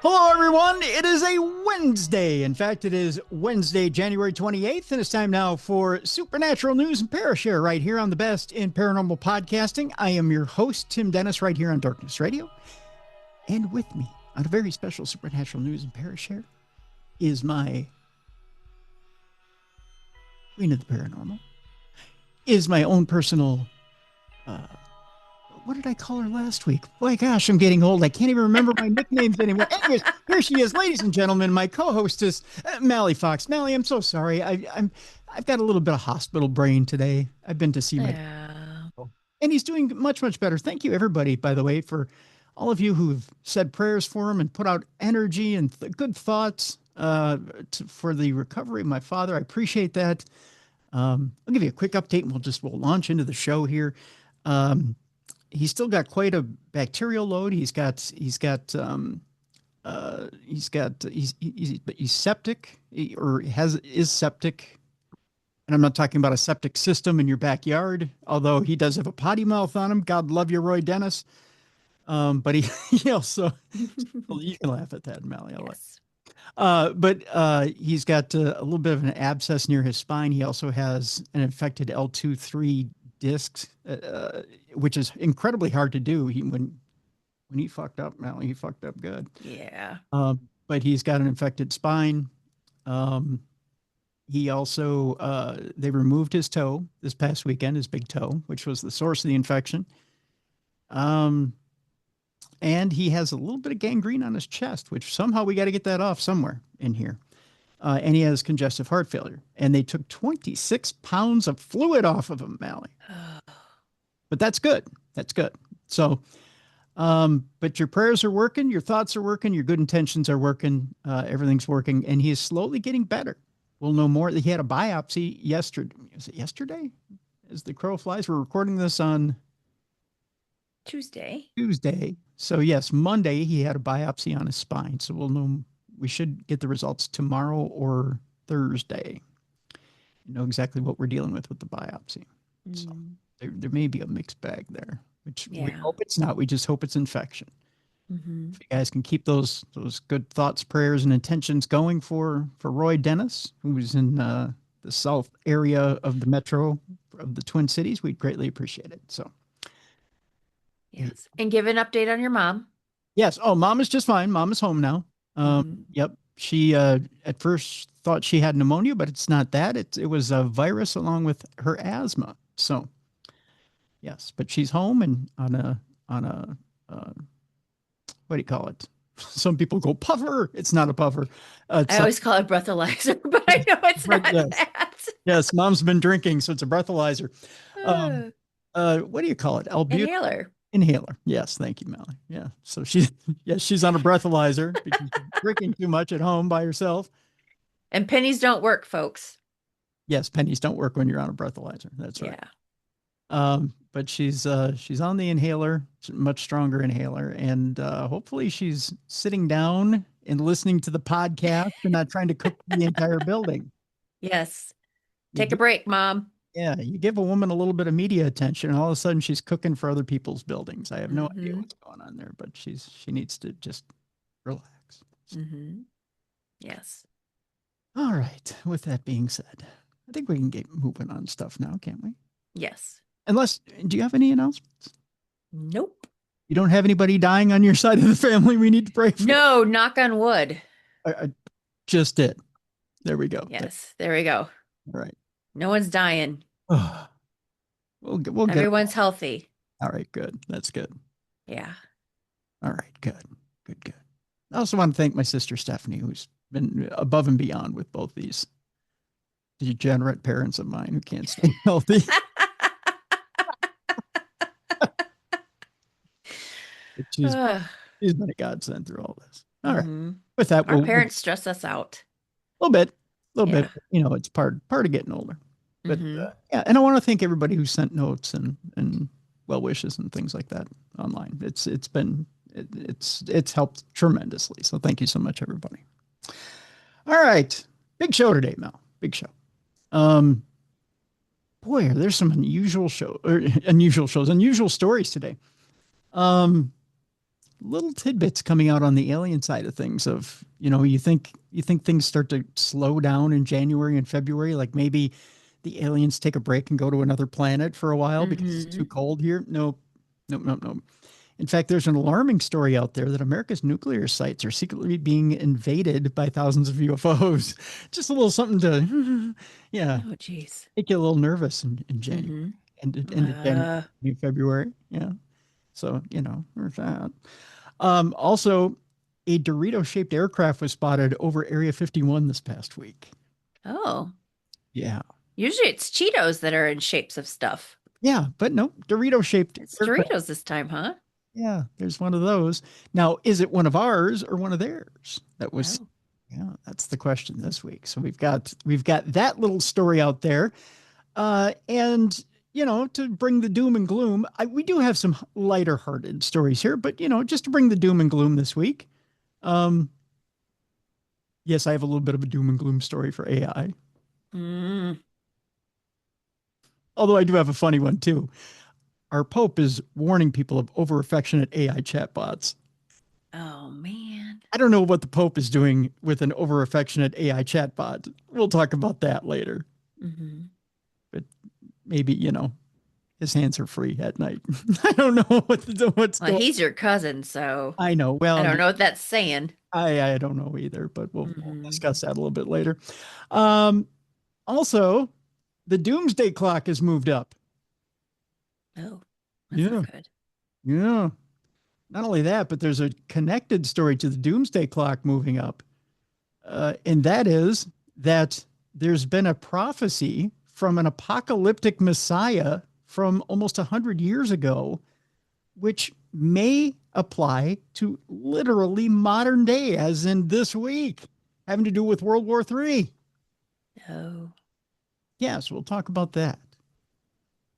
Hello, everyone. It is a Wednesday. In fact, it is Wednesday, January 28th, and it's time now for Supernatural News and Parashare right here on the best in paranormal podcasting. I am your host, Tim Dennis, right here on Darkness Radio. And with me on a very special Supernatural News and Parashare is my queen of the paranormal, is my own personal what did I call her last week? Boy, gosh, I'm getting old. I can't even remember my nicknames anymore. Anyways, here she is, ladies and gentlemen, my co-hostess, Malliefox. Mallie, I'm so sorry. I've got a little bit of hospital brain today. I've been to see my and he's doing much, much better. Thank you, everybody, by the way, for all of you who've said prayers for him and put out energy and good thoughts for the recovery of my father. I appreciate that. I'll give you a quick update, and we'll launch into the show here. He's still got quite a bacterial load. He's septic is septic. And I'm not talking about a septic system in your backyard, although he does have a potty mouth on him. God love you, Roy Dennis. But he also, you can laugh at that, Mallie. Yes. But he's got a little bit of an abscess near his spine. He also has an infected L2-3 discs, which is incredibly hard to do. When he fucked up, Mallie, he fucked up good. Yeah. But he's got an infected spine. He also, they removed his toe this past weekend, his big toe, which was the source of the infection. And he has a little bit of gangrene on his chest, which somehow we got to get that off somewhere in here. And he has congestive heart failure. And they took 26 pounds of fluid off of him, Mallie. But that's good. That's good. So, but your prayers are working, your thoughts are working, your good intentions are working, everything's working, and he is slowly getting better. We'll know more. He had a biopsy yesterday. Was it yesterday? As the crow flies, we're recording this on Tuesday. So yes, Monday he had a biopsy on his spine. So we'll know. We should get the results tomorrow or Thursday. You know exactly what we're dealing with the biopsy. So there may be a mixed bag there, which we hope it's not. We just hope it's infection. If you guys can keep those good thoughts, prayers, and intentions going for Roy Dennis, who's in the south area of the metro of the Twin Cities, we'd greatly appreciate it. So, yes, and give an update on your mom. Yes. Oh, mom is just fine. Mom is home now. Yep. She at first thought she had pneumonia, but it's not that. It was a virus along with her asthma. So, yes, but she's home and on a what do you call it? Some people go puffer. It's not a puffer. I always call it breathalyzer, but I know it's not that. Yes, mom's been drinking, so it's a breathalyzer. What do you call it? Inhaler. Yes, thank you, Mallie. Yeah. So she's on a breathalyzer because she's drinking too much at home by herself. And pennies don't work, folks. Yes, pennies don't work when you're on a breathalyzer. That's right. Yeah. But she's on the inhaler, much stronger inhaler, and hopefully she's sitting down and listening to the podcast and not trying to cook the entire building. Yes. Take a break, Mom. Yeah, you give a woman a little bit of media attention, and all of a sudden she's cooking for other people's buildings. I have no idea what's going on there, but she needs to just relax. Yes. All right. With that being said, I think we can get moving on stuff now, can't we? Yes. Unless, do you have any announcements? Nope. You don't have anybody dying on your side of the family we need to pray for? No, knock on wood. I just did. There we go. Yes, there we go. All right. No one's dying. We'll Everyone's healthy. All right, good. That's good. Yeah. All right, good. I also want to thank my sister Stephanie, who's been above and beyond with both these degenerate parents of mine who can't stay healthy. She's been a godsend through all this. All right. With that, our parents stress us out. A little bit. You know, it's part of getting older. But yeah, and I want to thank everybody who sent notes and well wishes and things like that online. It's helped tremendously. So thank you so much, everybody. All right, big show today, Mel. Big show. Boy, there's some unusual stories today. little tidbits coming out on the alien side of things of, you think things start to slow down in January and February, like maybe the aliens take a break and go to another planet for a while because it's too cold here. Nope. Nope, nope, nope. In fact, there's an alarming story out there that America's nuclear sites are secretly being invaded by thousands of UFOs. Just a little something to, yeah, Oh, geez. make you a little nervous in January and January, February. Yeah. So, there's that. Also, a Dorito-shaped aircraft was spotted over Area 51 this past week. Oh. Yeah. Usually it's Cheetos that are in shapes of stuff. Yeah, but no, Dorito-shaped It's aircraft. Doritos this time, huh? Yeah, there's one of those. Now, is it one of ours or one of theirs? Yeah, that's the question this week. So we've got that little story out there. And to bring the doom and gloom, we do have some lighter hearted stories here, but just to bring the doom and gloom this week. Yes, I have a little bit of a doom and gloom story for AI. Although I do have a funny one too. Our Pope is warning people of over-affectionate AI chatbots. Oh, man. I don't know what the Pope is doing with an over-affectionate AI chatbot. We'll talk about that later. But maybe, his hands are free at night. I don't know what's going on. He's your cousin, so I know. Well, I don't know what that's saying. I don't know either, but we'll discuss that a little bit later. Also, the Doomsday Clock has moved up. Oh, that's not good. Yeah. Not only that, but there's a connected story to the Doomsday Clock moving up. And that is that there's been a prophecy from an apocalyptic messiah from almost 100 years ago, which may apply to literally modern day, as in this week, having to do with World War III. Oh. Yes, we'll talk about that.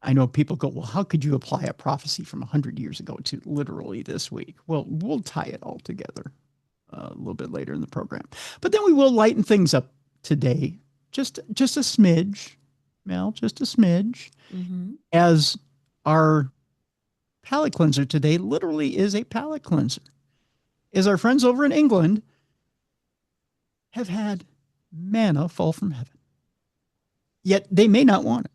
I know people go, well, how could you apply a prophecy from 100 years ago to literally this week? Well, we'll tie it all together a little bit later in the program. But then we will lighten things up today, just a smidge, Mel, just a smidge, as our palate cleanser today literally is a palate cleanser. As our friends over in England have had manna fall from heaven, yet they may not want it.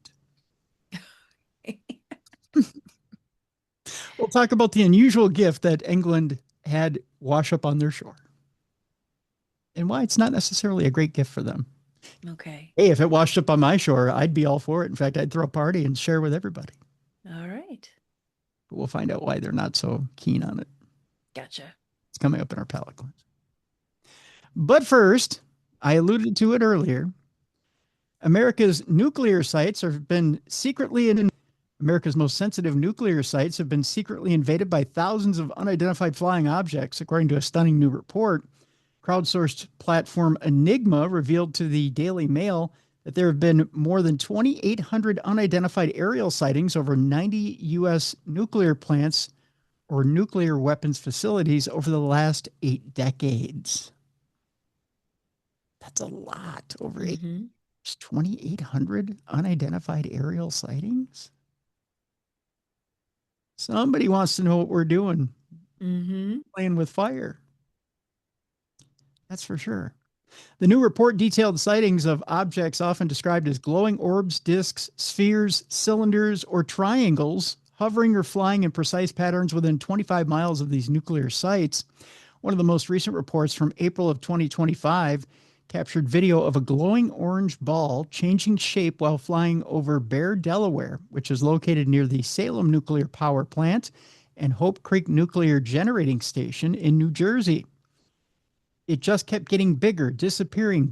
We'll talk about the unusual gift that England had wash up on their shore and why it's not necessarily a great gift for them. Okay. Hey, if it washed up on my shore, I'd be all for it. In fact, I'd throw a party and share with everybody. All right. But we'll find out why they're not so keen on it. Gotcha. It's coming up in our palate cleanse. But first, I alluded to it earlier. America's nuclear sites have been secretly America's most sensitive nuclear sites have been secretly invaded by thousands of unidentified flying objects, according to a stunning new report. Crowdsourced platform Enigma revealed to the Daily Mail that there have been more than 2,800 unidentified aerial sightings over 90 U.S. nuclear plants or nuclear weapons facilities over the last 8 decades. That's a lot. Over 8 years, 2,800 unidentified aerial sightings. Somebody wants to know what we're doing. Playing with fire. That's for sure. The new report detailed sightings of objects often described as glowing orbs, discs, spheres, cylinders, or triangles, hovering or flying in precise patterns within 25 miles of these nuclear sites. One of the most recent reports from April of 2025 captured video of a glowing orange ball changing shape while flying over Bear, Delaware, which is located near the Salem Nuclear Power Plant and Hope Creek Nuclear Generating Station in New Jersey. It just kept getting bigger, disappearing.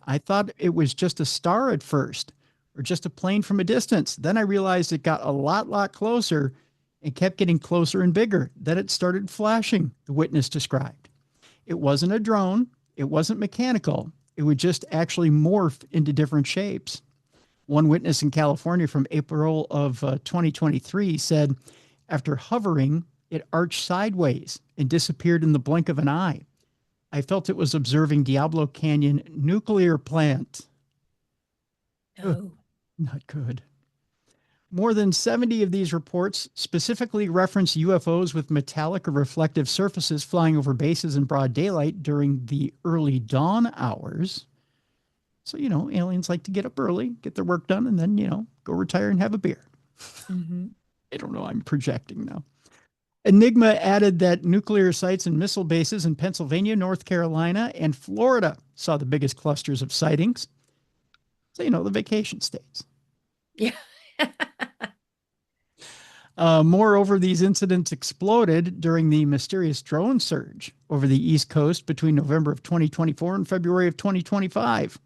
I thought it was just a star at first, or just a plane from a distance. Then I realized it got a lot closer and kept getting closer and bigger. Then it started flashing, the witness described. It wasn't a drone. It wasn't mechanical. It would just actually morph into different shapes. One witness in California from April of 2023 said, after hovering, it arched sideways and disappeared in the blink of an eye. I felt it was observing Diablo Canyon nuclear plant. Oh. Not good. More than 70 of these reports specifically reference UFOs with metallic or reflective surfaces flying over bases in broad daylight during the early dawn hours. So, aliens like to get up early, get their work done, and then, go retire and have a beer. Mm-hmm. I don't know. I'm projecting now. Enigma added that nuclear sites and missile bases in Pennsylvania, North Carolina, and Florida saw the biggest clusters of sightings. So, the vacation states. Yeah. Moreover, these incidents exploded during the mysterious drone surge over the East Coast between November of 2024 and February of 2025.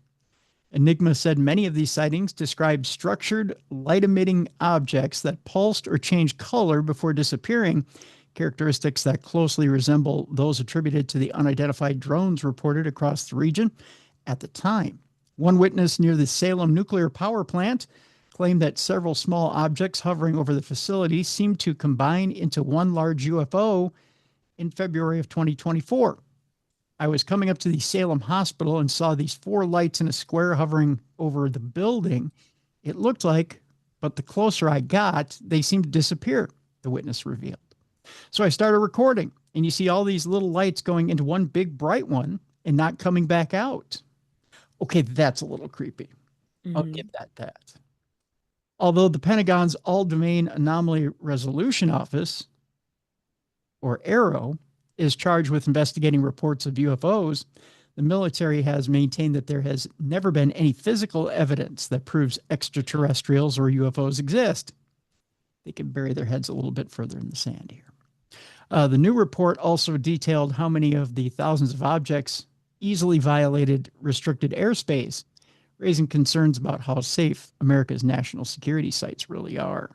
Enigma said many of these sightings described structured, light-emitting objects that pulsed or changed color before disappearing, characteristics that closely resemble those attributed to the unidentified drones reported across the region at the time. One witness near the Salem nuclear power plant claimed that several small objects hovering over the facility seemed to combine into one large UFO in February of 2024. I was coming up to the Salem hospital and saw these 4 lights in a square hovering over the building. It looked like, but the closer I got, they seemed to disappear, the witness revealed. So I started recording, and you see all these little lights going into one big bright one and not coming back out. Okay, that's a little creepy. I'll give that. Although the Pentagon's All-Domain Anomaly Resolution Office, or AARO, is charged with investigating reports of UFOs, the military has maintained that there has never been any physical evidence that proves extraterrestrials or UFOs exist. They can bury their heads a little bit further in the sand here. The new report also detailed how many of the thousands of objects easily violated restricted airspace, raising concerns about how safe America's national security sites really are.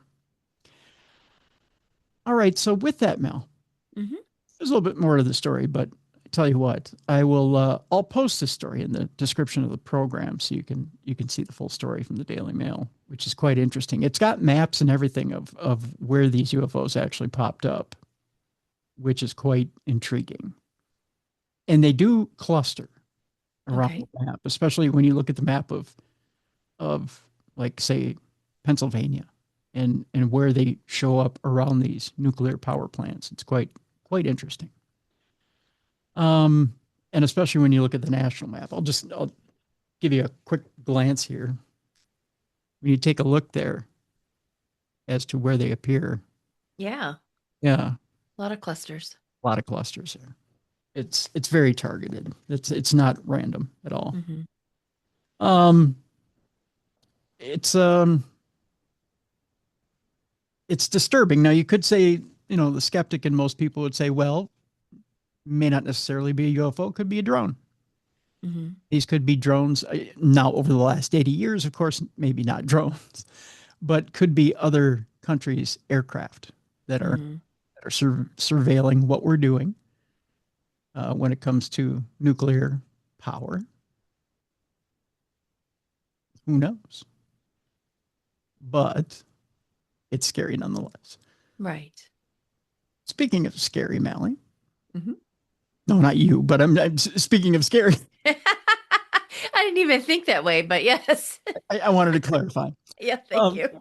All right, so with that, Mel, there's a little bit more to the story, but I tell you what, I'll post this story in the description of the program so you can see the full story from the Daily Mail, which is quite interesting. It's got maps and everything of where these UFOs actually popped up, which is quite intriguing. And they do cluster around the map, especially when you look at the map of like, say, Pennsylvania and where they show up around these nuclear power plants. It's quite interesting. And especially when you look at the national map. I'll give you a quick glance here. When you take a look there as to where they appear. Yeah. Yeah. A lot of clusters. A lot of clusters there. It's very targeted. It's not random at all. It's disturbing. Now you could say, the skeptic and most people would say, well, may not necessarily be a UFO, could be a drone. These could be drones. Now, over the last 80 years, of course, maybe not drones, but could be other countries' aircraft that are surveilling what we're doing. When it comes to nuclear power. Who knows? But it's scary nonetheless. Right. Speaking of scary, Mallie. No, not you, but I'm speaking of scary. I didn't even think that way, but yes. I wanted to clarify. Yeah, thank you.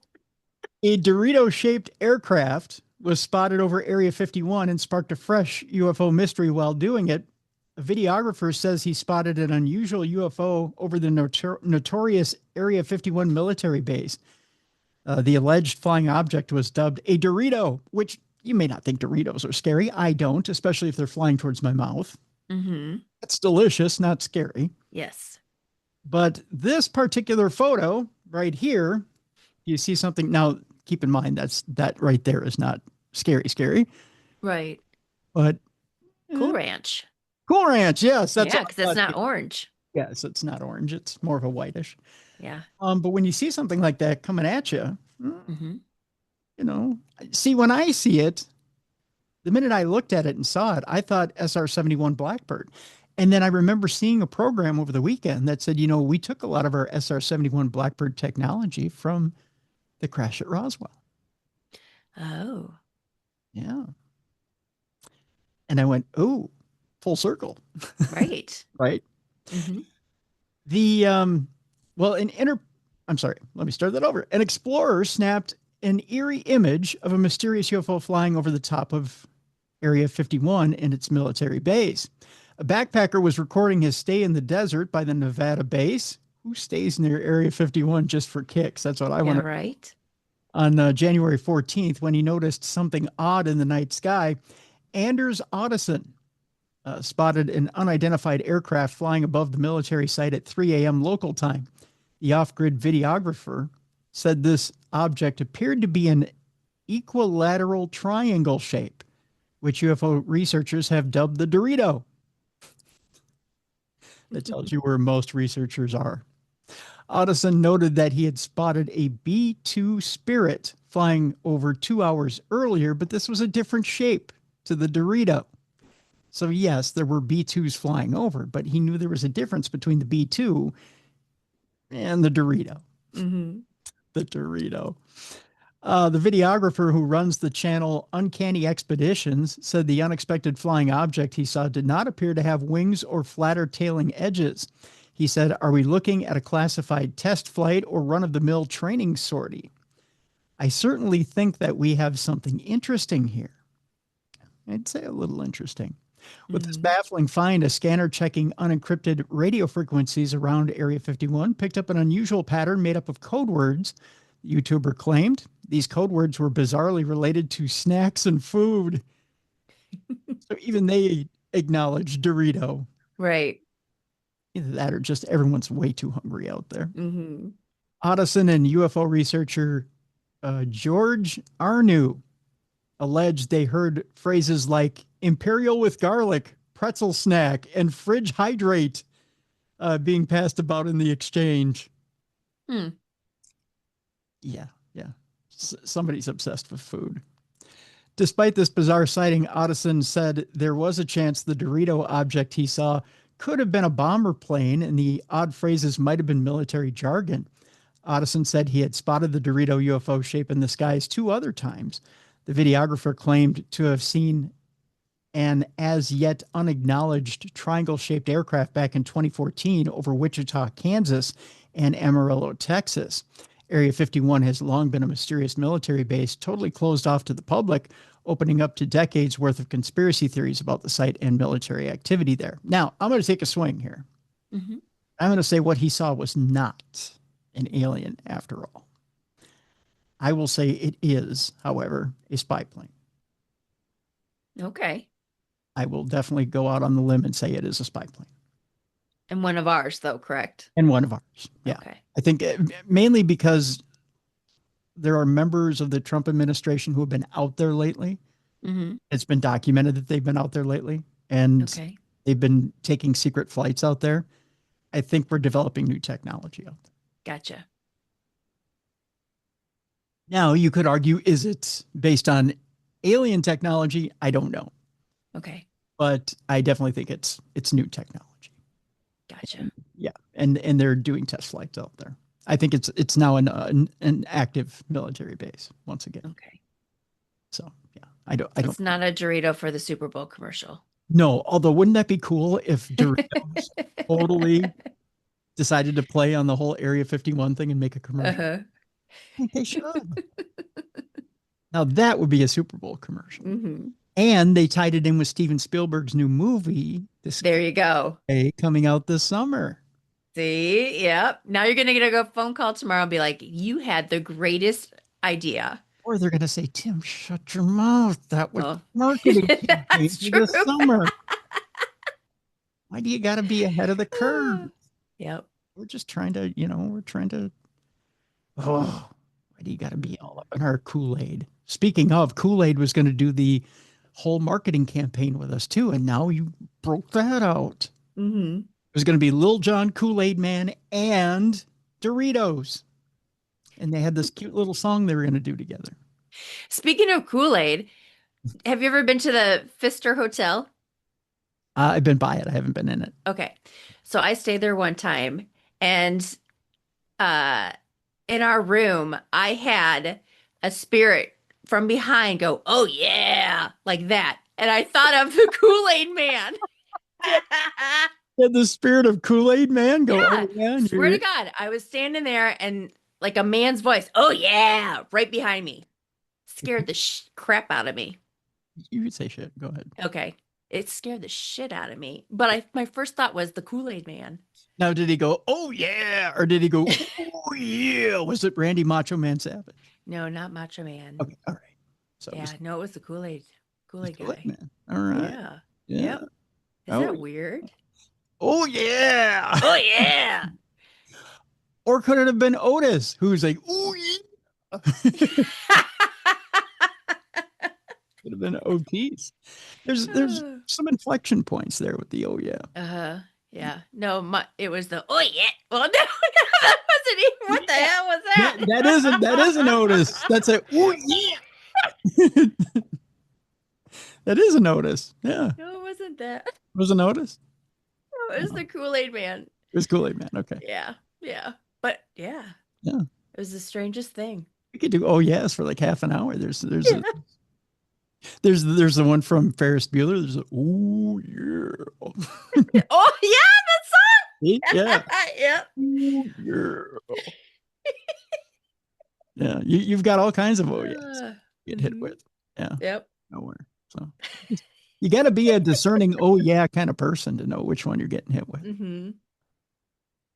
A Dorito-shaped aircraft was spotted over Area 51 and sparked a fresh UFO mystery while doing it. A videographer says he spotted an unusual UFO over the notorious Area 51 military base. The alleged flying object was dubbed a Dorito, which you may not think Doritos are scary. I don't, especially if they're flying towards my mouth. It's delicious, not scary. Yes. But this particular photo right here, you see something. Now, keep in mind, that right there is not scary. Right. But Cool Ranch. Cool Ranch, yes. That's because it's not orange. Yes, it's not orange. It's more of a whitish. Yeah. But when you see something like that coming at you, see, when I see it, the minute I looked at it and saw it, I thought SR-71 Blackbird. And then I remember seeing a program over the weekend that said, we took a lot of our SR-71 Blackbird technology from the crash at Roswell. Oh. Yeah. And I went, oh, full circle. Right. Right. I'm sorry, let me start that over. An explorer snapped an eerie image of a mysterious UFO flying over the top of Area 51 in its military base. A backpacker was recording his stay in the desert by the Nevada base. Who stays near Area 51 just for kicks? That's what I want Yeah, to. right. On January 14th, when he noticed something odd in the night sky, Anders Ottesen spotted an unidentified aircraft flying above the military site at 3 a.m. local time. The off-grid videographer said this object appeared to be an equilateral triangle shape, which UFO researchers have dubbed the Dorito. That tells you where most researchers are. Ottesen noted that he had spotted a B-2 Spirit flying over 2 hours earlier, but this was a different shape to the Dorito. So yes, there were B-2s flying over, but he knew there was a difference between the B-2 and the Dorito. Mm-hmm. The Dorito. The videographer who runs the channel Uncanny Expeditions said the unexpected flying object he saw did not appear to have wings or flatter tailing edges. He said, "Are we looking at a classified test flight or run-of-the-mill training sortie? I certainly think that we have something interesting here." I'd say a little interesting. With this baffling find, a scanner checking unencrypted radio frequencies around Area 51 picked up an unusual pattern made up of code words. The YouTuber claimed these code words were bizarrely related to snacks and food. So even they acknowledged Dorito. Right. Either that or just everyone's way too hungry out there. Mm-hmm. Ottesen and UFO researcher George Arnu alleged they heard phrases like imperial with garlic, pretzel snack, and fridge hydrate being passed about in the exchange. Yeah. Somebody's obsessed with food. Despite this bizarre sighting, Ottesen said there was a chance the Dorito object he saw could have been a bomber plane, and the odd phrases might have been military jargon. Ottesen said he had spotted the Dorito UFO shape in the skies 2 other times. The videographer claimed to have seen an as yet unacknowledged triangle-shaped aircraft back in 2014 over Wichita, Kansas, and Amarillo, Texas. Area 51 has long been a mysterious military base, totally closed off to the public, opening up to decades worth of conspiracy theories about the site and military activity there. Now, I'm going to take a swing here. Mm-hmm. I'm going to say what he saw was not an alien after all. I will say it is, however, a spy plane. Okay. I will definitely go out on the limb and say it is a spy plane. And one of ours, though, correct? And one of ours. Yeah. Okay. I think mainly because there are members of the Trump administration who have been out there lately. Mm-hmm. It's been documented that they've been out there lately, and they've been taking secret flights out there. I think we're developing new technology out there. Gotcha. Now, you could argue, is it based on alien technology? I don't know. Okay. But I definitely think it's new technology. Gotcha. Yeah, and they're doing test flights out there. I think it's now an active military base once again. Okay. So yeah, I don't. It's not a Dorito for the Super Bowl commercial. No, although wouldn't that be cool if Doritos totally decided to play on the whole Area 51 thing and make a commercial? Uh-huh. I think they should. Now that would be a Super Bowl commercial. Mm-hmm. And they tied it in with Steven Spielberg's new movie. There you go. Coming out this summer. See? Yep. Now you're going to get a phone call tomorrow and be like, you had the greatest idea. Or they're going to say, Tim, shut your mouth. That was marketing campaign for the summer. Why do you got to be ahead of the curve? Yep. We're just trying to, why do you got to be all up in our Kool-Aid? Speaking of, Kool-Aid was going to do the whole marketing campaign with us too, and now you broke that out. Mm-hmm. It was going to be Lil Jon, Kool-Aid Man, and Doritos. And they had this cute little song they were going to do together. Speaking of Kool-Aid, have you ever been to the Pfister Hotel? I've been by it. I haven't been in it. Okay. So I stayed there one time, and in our room, I had a spirit from behind go, "Oh yeah," like that. And I thought of the Kool-Aid Man. Did the spirit of Kool-Aid Man go, Yeah, "Oh yeah"? swear to God, I was standing there and like a man's voice. Oh yeah, right behind me. Scared the crap out of me. You could say shit. Go ahead. Okay. It scared the shit out of me. But my first thought was the Kool-Aid Man. Now, did he go, oh, yeah? Or did he go, oh, yeah? Was it Randy Macho Man Savage? No, not Macho Man. Okay. All right. So yeah, no, it was the Kool-Aid Kool-Aid guy. Man. All right. Yeah. Yeah. Yep. Is that weird? Oh, yeah. Oh, yeah. Or could it have been Otis, who's like, oh, yeah. Could have been Otis. There's some inflection points there with the oh, yeah. Yeah. No, it was the oh, yeah. Well, no, that wasn't even. What the hell was that? That isn't Otis. That's a oh, yeah. That is an Otis. Yeah. No, it wasn't that. It was an Otis? No, it was the Kool-Aid Man. It was Kool-Aid Man. Okay. Yeah. Yeah. But yeah. Yeah. It was the strangest thing. We could do oh yes for like half an hour. There's the one from Ferris Bueller. There's a oh yeah. Oh yeah, that song. Yeah. Yep. Oh, yeah. Yeah. You've got all kinds of oh yes you get hit with. Yeah. Yep. Nowhere. So you got to be a discerning oh yeah kind of person to know which one you're getting hit with. Mm-hmm.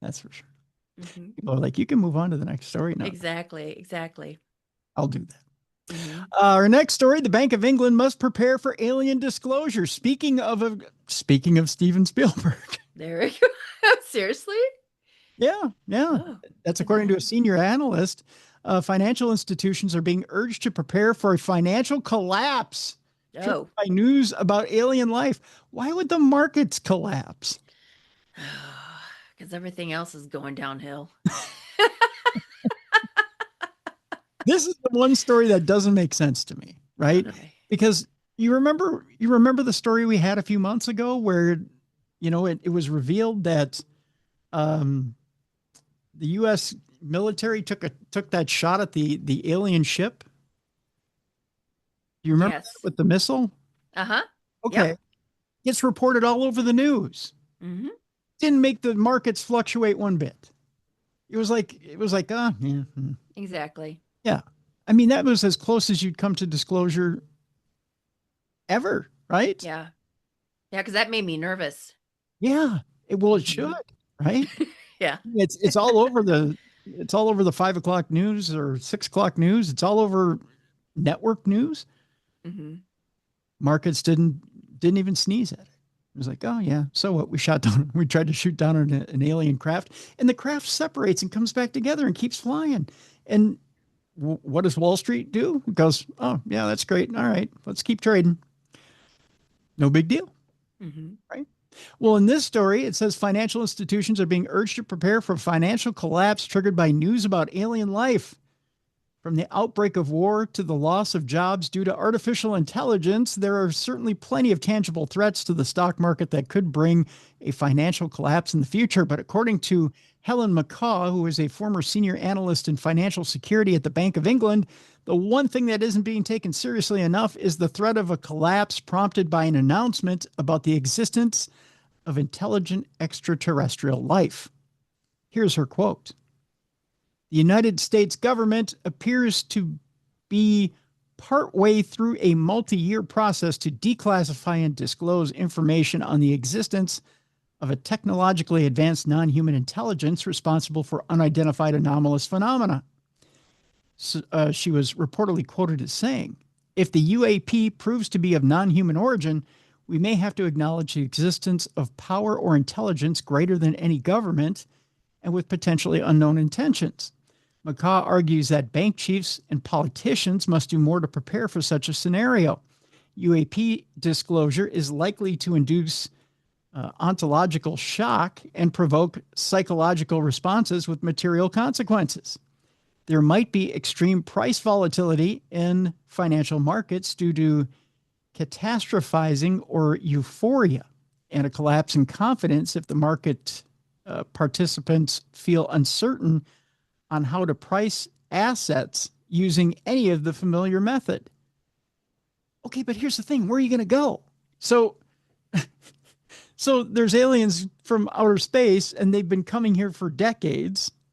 That's for sure. Mm-hmm. People are like, you can move on to the next story now. Exactly. I'll do that. Mm-hmm. Our next story: the Bank of England must prepare for alien disclosure. Speaking of Steven Spielberg. There we go. Seriously? Yeah. Oh, that's according to a senior analyst. Financial institutions are being urged to prepare for a financial collapse. Oh. By news about alien life. Why would the markets collapse? Because everything else is going downhill. This is the one story that doesn't make sense to me, right? Okay. Because you remember the story we had a few months ago where, it was revealed that the U.S. military took that shot at the alien ship. You remember that with the missile? Uh-huh. Okay. Yep. It's reported all over the news. Mm-hmm. Didn't make the markets fluctuate one bit. It was like, yeah. Exactly. Yeah. I mean, that was as close as you'd come to disclosure ever, right? Yeah. Yeah, because that made me nervous. Yeah. It should, right? Yeah. It's all over the 5 o'clock news or 6 o'clock news. It's all over network news. Mm-hmm. Markets didn't even sneeze at it. It was like, oh yeah, so what? We tried to shoot down an alien craft, and the craft separates and comes back together and keeps flying. And what does Wall Street do? It goes, oh yeah, that's great. All right, let's keep trading. No big deal. Mm-hmm. Right? Well, in this story, it says financial institutions are being urged to prepare for financial collapse triggered by news about alien life. From the outbreak of war to the loss of jobs due to artificial intelligence, there are certainly plenty of tangible threats to the stock market that could bring a financial collapse in the future. But according to Helen McCaw, who is a former senior analyst in financial security at the Bank of England, the one thing that isn't being taken seriously enough is the threat of a collapse prompted by an announcement about the existence of intelligent extraterrestrial life. Here's her quote. The United States government appears to be partway through a multi-year process to declassify and disclose information on the existence of a technologically advanced non-human intelligence responsible for unidentified anomalous phenomena. So, she was reportedly quoted as saying, if the UAP proves to be of non-human origin, we may have to acknowledge the existence of power or intelligence greater than any government and with potentially unknown intentions. McCaw argues that bank chiefs and politicians must do more to prepare for such a scenario. UAP disclosure is likely to induce ontological shock and provoke psychological responses with material consequences. There might be extreme price volatility in financial markets due to catastrophizing or euphoria, and a collapse in confidence if the market participants feel uncertain on how to price assets using any of the familiar method. Okay, but here's the thing. Where are you going to go? So there's aliens from outer space, and they've been coming here for decades,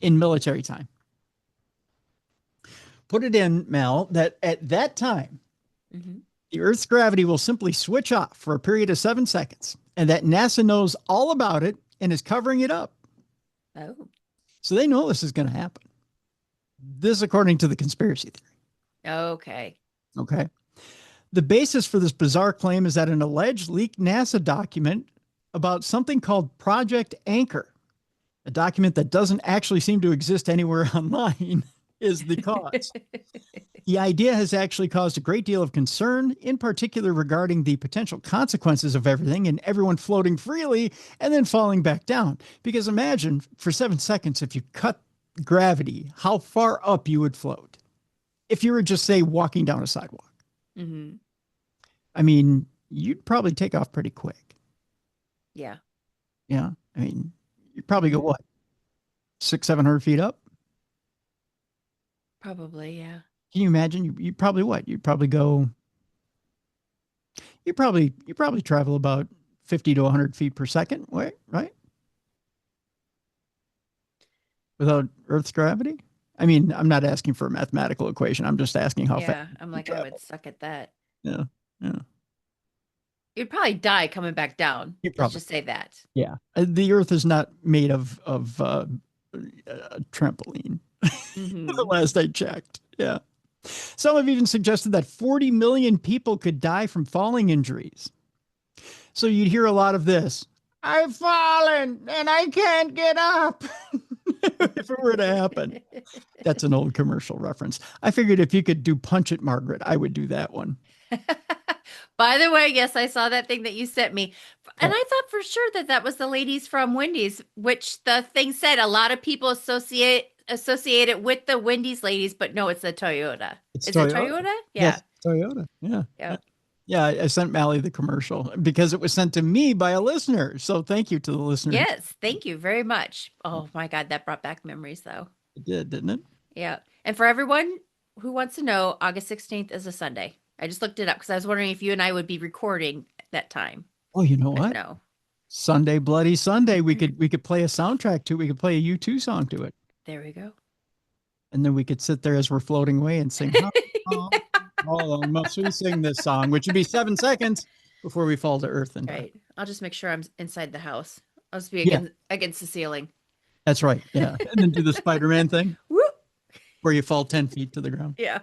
in military time. put it in, Mel, that at that time, Mm-hmm. the Earth's gravity will simply switch off for a period of 7 seconds, and that NASA knows all about it and is covering it up. Oh. So they know this is going to happen. This, according to the conspiracy theory. Okay. Okay. The basis for this bizarre claim is that an alleged leaked NASA document about something called Project Anchor, a document that doesn't actually seem to exist anywhere online, is the cause. The idea has actually caused a great deal of concern, in particular regarding the potential consequences of everything and everyone floating freely and then falling back down. Because imagine for 7 seconds, if you cut gravity, how far up you would float if you were just, say, walking down a sidewalk. Mm-hmm. I mean, you'd probably take off pretty quick. Yeah. Yeah. I mean, you'd probably go what? 600-700 feet up? Probably, yeah. Can you imagine? You probably what? You'd probably go. You probably travel about 50 to 100 feet per second, right? Without Earth's gravity. I mean, I'm not asking for a mathematical equation. I'm just asking how fast. Yeah, I'm like, I would suck at that. Yeah, yeah. You'd probably die coming back down. Let's just say that. Yeah, the Earth is not made of a trampoline. Mm-hmm. The last I checked. Yeah. Some have even suggested that 40 million people could die from falling injuries. So you'd hear a lot of this. I've fallen and I can't get up. If it were to happen. That's an old commercial reference. I figured if you could do Punch It, Margaret, I would do that one. By the way, yes, I saw that thing that you sent me. And I thought for sure that was the ladies from Wendy's, which the thing said a lot of people associate it with the Wendy's ladies, but no, it's the Toyota. Is it Toyota? Yeah. Yes, Toyota. Yeah. Yeah. Yeah, I sent Mallie the commercial because it was sent to me by a listener. So thank you to the listener. Yes, thank you very much. Oh my God, that brought back memories though. It did, didn't it? Yeah. And for everyone who wants to know, August 16th is a Sunday. I just looked it up because I was wondering if you and I would be recording that time. Oh, you know what? No. Sunday, Bloody Sunday. We could play a soundtrack to it. We could play a U2 song to it. There we go. And then we could sit there as we're floating away and sing. Oh, must we sing this song, which would be 7 seconds before we fall to earth. And right. I'll just make sure I'm inside the house. I'll just be against the ceiling. That's right. Yeah. And then do the Spider-Man thing. Whoop. Where you fall 10 feet to the ground. Yeah.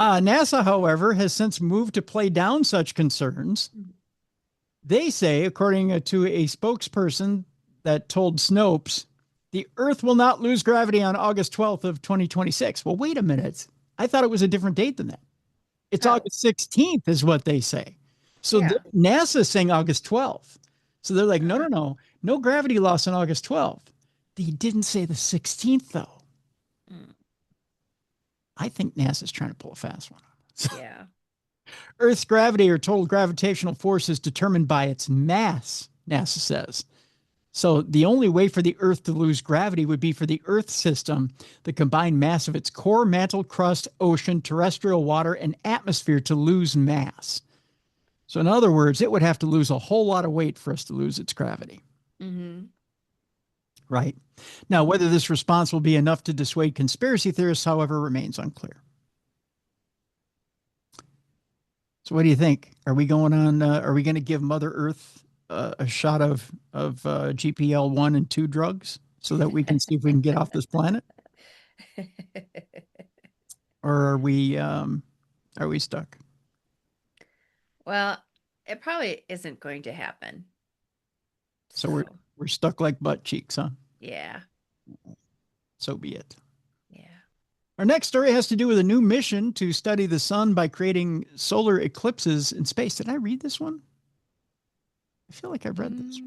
NASA, however, has since moved to play down such concerns. They say, according to a spokesperson that told Snopes, the Earth will not lose gravity on August 12th of 2026. Well, wait a minute. I thought it was a different date than that. It's August 16th is what they say. So NASA's saying August 12th. So they're like, no gravity loss on August 12th. They didn't say the 16th, though. I think NASA's trying to pull a fast one on us. Yeah. Earth's gravity or total gravitational force is determined by its mass, NASA says. So the only way for the Earth to lose gravity would be for the Earth system, the combined mass of its core, mantle, crust, ocean, terrestrial water, and atmosphere to lose mass. So in other words, it would have to lose a whole lot of weight for us to lose its gravity. Mm-hmm. Right. Now, whether this response will be enough to dissuade conspiracy theorists, however, remains unclear. So what do you think? Are we going on? Are we going to give Mother Earth a shot of GPL 1 and 2 drugs so that we can see if we can get off this planet? Or are we stuck? Well, it probably isn't going to happen. So we're stuck like butt cheeks, huh? Yeah. So be it. Yeah. Our next story has to do with a new mission to study the sun by creating solar eclipses in space. Did I read this one? I feel like I've read this.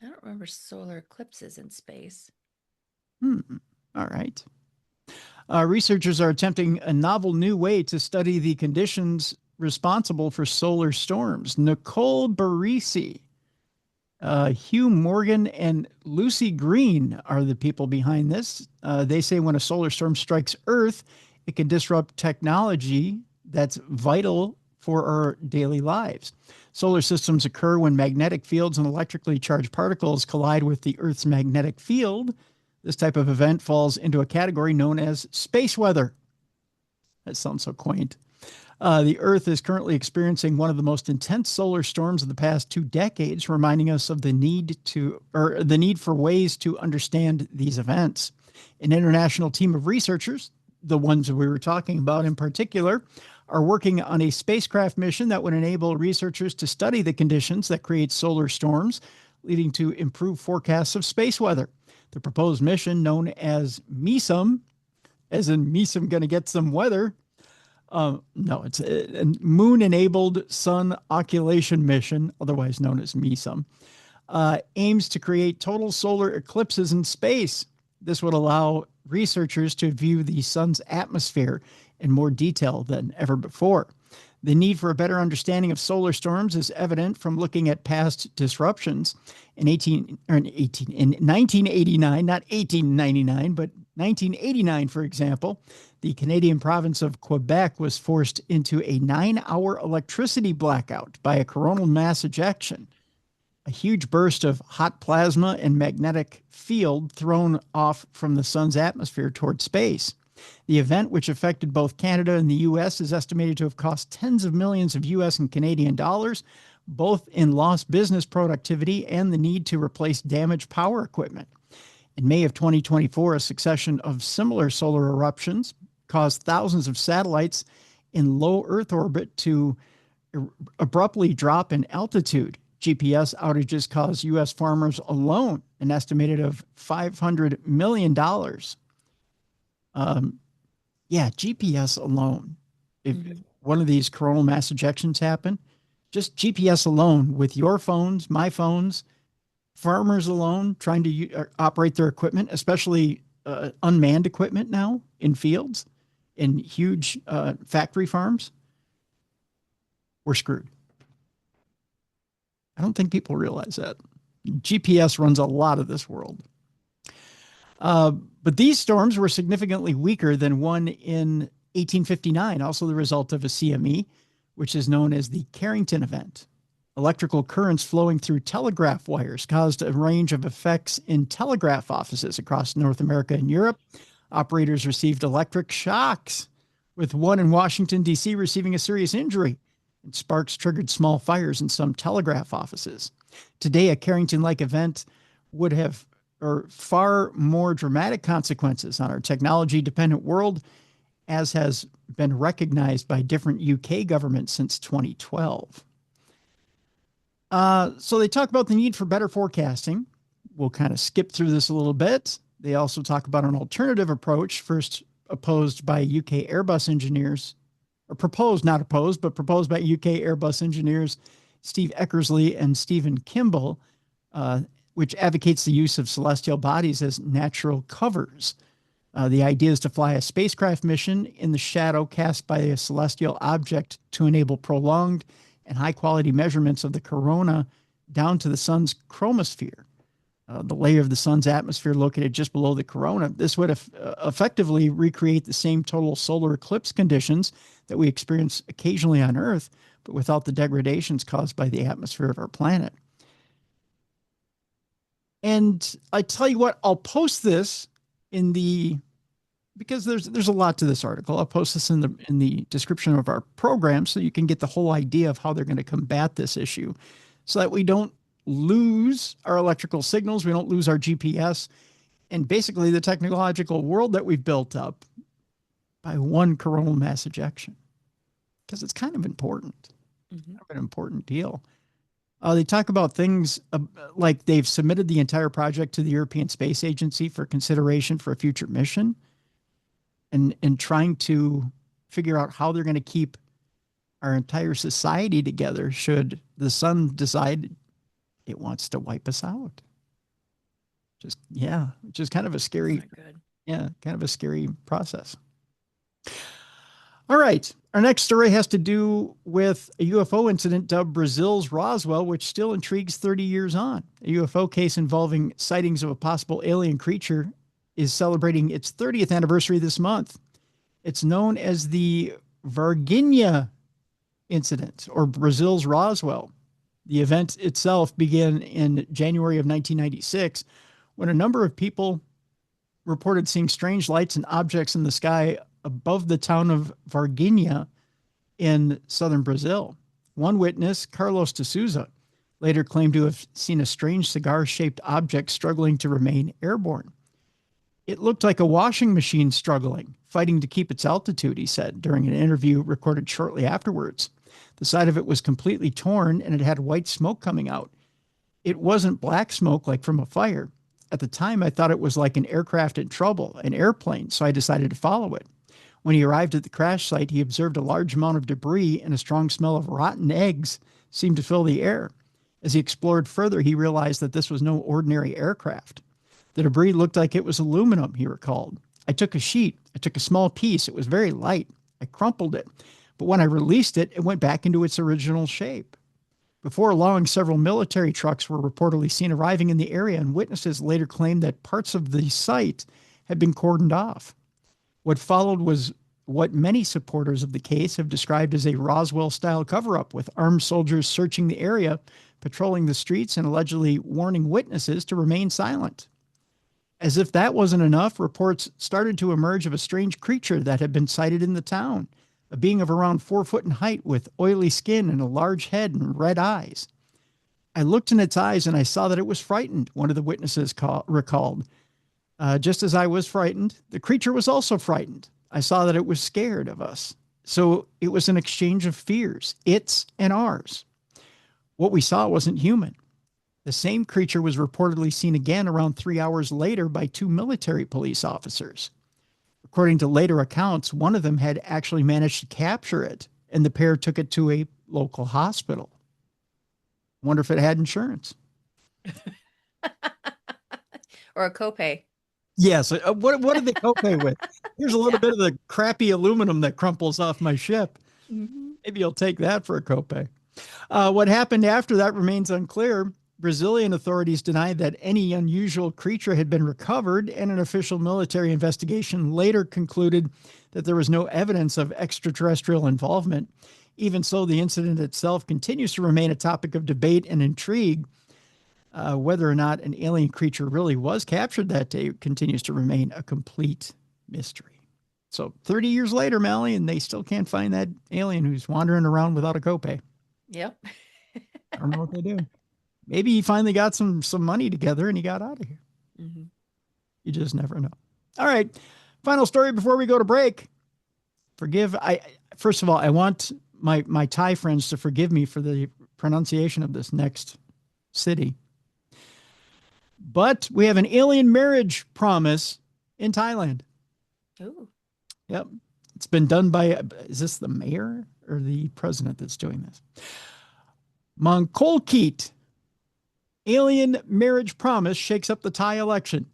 I don't remember solar eclipses in space. All right. Researchers are attempting a novel new way to study the conditions responsible for solar storms. Nicole Barisi, Hugh Morgan, and Lucy Green are the people behind this. They say when a solar storm strikes Earth, it can disrupt technology that's vital for our daily lives. Solar systems occur when magnetic fields and electrically charged particles collide with the Earth's magnetic field. This type of event falls into a category known as space weather. That sounds so quaint. The Earth is currently experiencing one of the most intense solar storms of the past 2 decades, reminding us of the need for ways to understand these events. An international team of researchers, the ones we were talking about in particular, are working on a spacecraft mission that would enable researchers to study the conditions that create solar storms, leading to improved forecasts of space weather. The proposed mission, known as MESOM, as in MESOM going to get some weather. No, it's a moon-enabled sun occultation mission, otherwise known as MESOM, aims to create total solar eclipses in space. This would allow researchers to view the sun's atmosphere in more detail than ever before. The need for a better understanding of solar storms is evident from looking at past disruptions. In 1989, not 1899, but 1989, for example, the Canadian province of Quebec was forced into a 9-hour electricity blackout by a coronal mass ejection, a huge burst of hot plasma and magnetic field thrown off from the sun's atmosphere toward space. The event, which affected both Canada and the U.S., is estimated to have cost tens of millions of U.S. and Canadian dollars, both in lost business productivity and the need to replace damaged power equipment. In May of 2024, a succession of similar solar eruptions caused thousands of satellites in low Earth orbit to abruptly drop in altitude. GPS outages caused U.S. farmers alone an estimated of $500 million. GPS alone. If one of these coronal mass ejections happen, just GPS alone with your phones, my phones, farmers alone trying to operate their equipment, especially unmanned equipment now in fields, in huge factory farms, we're screwed. I don't think people realize that. GPS runs a lot of this world. But these storms were significantly weaker than one in 1859, also the result of a CME, which is known as the Carrington event. Electrical currents flowing through telegraph wires caused a range of effects in telegraph offices across North America and Europe. Operators received electric shocks, with one in Washington, D.C. receiving a serious injury. And sparks triggered small fires in some telegraph offices. Today, a Carrington-like event would have far more dramatic consequences on our technology-dependent world, as has been recognized by different UK governments since 2012. So they talk about the need for better forecasting. We'll kind of skip through this a little bit. They also talk about an alternative approach, first opposed by UK Airbus engineers, or proposed, not opposed, but proposed by UK Airbus engineers Steve Eckersley and Stephen Kimball, which advocates the use of celestial bodies as natural covers. The idea is to fly a spacecraft mission in the shadow cast by a celestial object to enable prolonged and high-quality measurements of the corona down to the sun's chromosphere, the layer of the sun's atmosphere located just below the corona. This would effectively recreate the same total solar eclipse conditions that we experience occasionally on Earth, but without the degradations caused by the atmosphere of our planet. And I tell you what, I'll post this because there's a lot to this article. I'll post this in the description of our program so you can get the whole idea of how they're going to combat this issue, so that we don't lose our electrical signals, we don't lose our GPS, and basically the technological world that we've built up by one coronal mass ejection, because it's kind of important. Kind of an important deal. They talk about things like they've submitted the entire project to the European Space Agency for consideration for a future mission, and trying to figure out how they're going to keep our entire society together should the sun decide it wants to wipe us out. Just kind of a scary, kind of a scary process. All right. Our next story has to do with a UFO incident dubbed Brazil's Roswell, which still intrigues 30 years on. A UFO case involving sightings of a possible alien creature is celebrating its 30th anniversary this month. It's known as the Varginha incident, or Brazil's Roswell. The event itself began in January of 1996, when a number of people reported seeing strange lights and objects in the sky above the town of Varginha in southern Brazil. One witness, Carlos de Souza, later claimed to have seen a strange cigar-shaped object struggling to remain airborne. It looked like a washing machine struggling, fighting to keep its altitude, he said during an interview recorded shortly afterwards. The side of it was completely torn and it had white smoke coming out. It wasn't black smoke like from a fire. At the time, I thought it was like an aircraft in trouble, an airplane, so I decided to follow it. When he arrived at the crash site, he observed a large amount of debris and a strong smell of rotten eggs seemed to fill the air. As he explored further, he realized that this was no ordinary aircraft. The debris looked like it was aluminum, he recalled. I took a small piece. It was very light. I crumpled it. But when I released it, it went back into its original shape. Before long, several military trucks were reportedly seen arriving in the area, and witnesses later claimed that parts of the site had been cordoned off. What followed was what many supporters of the case have described as a Roswell-style cover-up, with armed soldiers searching the area, patrolling the streets, and allegedly warning witnesses to remain silent. As if that wasn't enough, reports started to emerge of a strange creature that had been sighted in the town, a being of around 4 foot in height with oily skin and a large head and red eyes. I looked in its eyes and I saw that it was frightened, one of the witnesses recalled. Just as I was frightened, the creature was also frightened. I saw that it was scared of us. So it was an exchange of fears, its and ours. What we saw wasn't human. The same creature was reportedly seen again around 3 hours later by 2 military police officers. According to later accounts, one of them had actually managed to capture it, and the pair took it to a local hospital. Wonder if it had insurance. Or a copay. Yes. What did they copay with? Here's a little bit of the crappy aluminum that crumples off my ship. Mm-hmm. Maybe you'll take that for a copay. What happened after that remains unclear. Brazilian authorities denied that any unusual creature had been recovered, and an official military investigation later concluded that there was no evidence of extraterrestrial involvement. Even so, the incident itself continues to remain a topic of debate and intrigue. Whether or not an alien creature really was captured that day continues to remain a complete mystery. So 30 years later, Mallie, and they still can't find that alien who's wandering around without a copay. Yep. I don't know what they do. Maybe he finally got some money together and he got out of here. Mm-hmm. You just never know. All right. Final story before we go to break. First of all, I want my Thai friends to forgive me for the pronunciation of this next city. But we have an alien marriage promise in Thailand. Oh. Yep. It's been done by, is this the mayor or the president that's doing this? Mongkolkeet. Alien marriage promise shakes up the Thai election.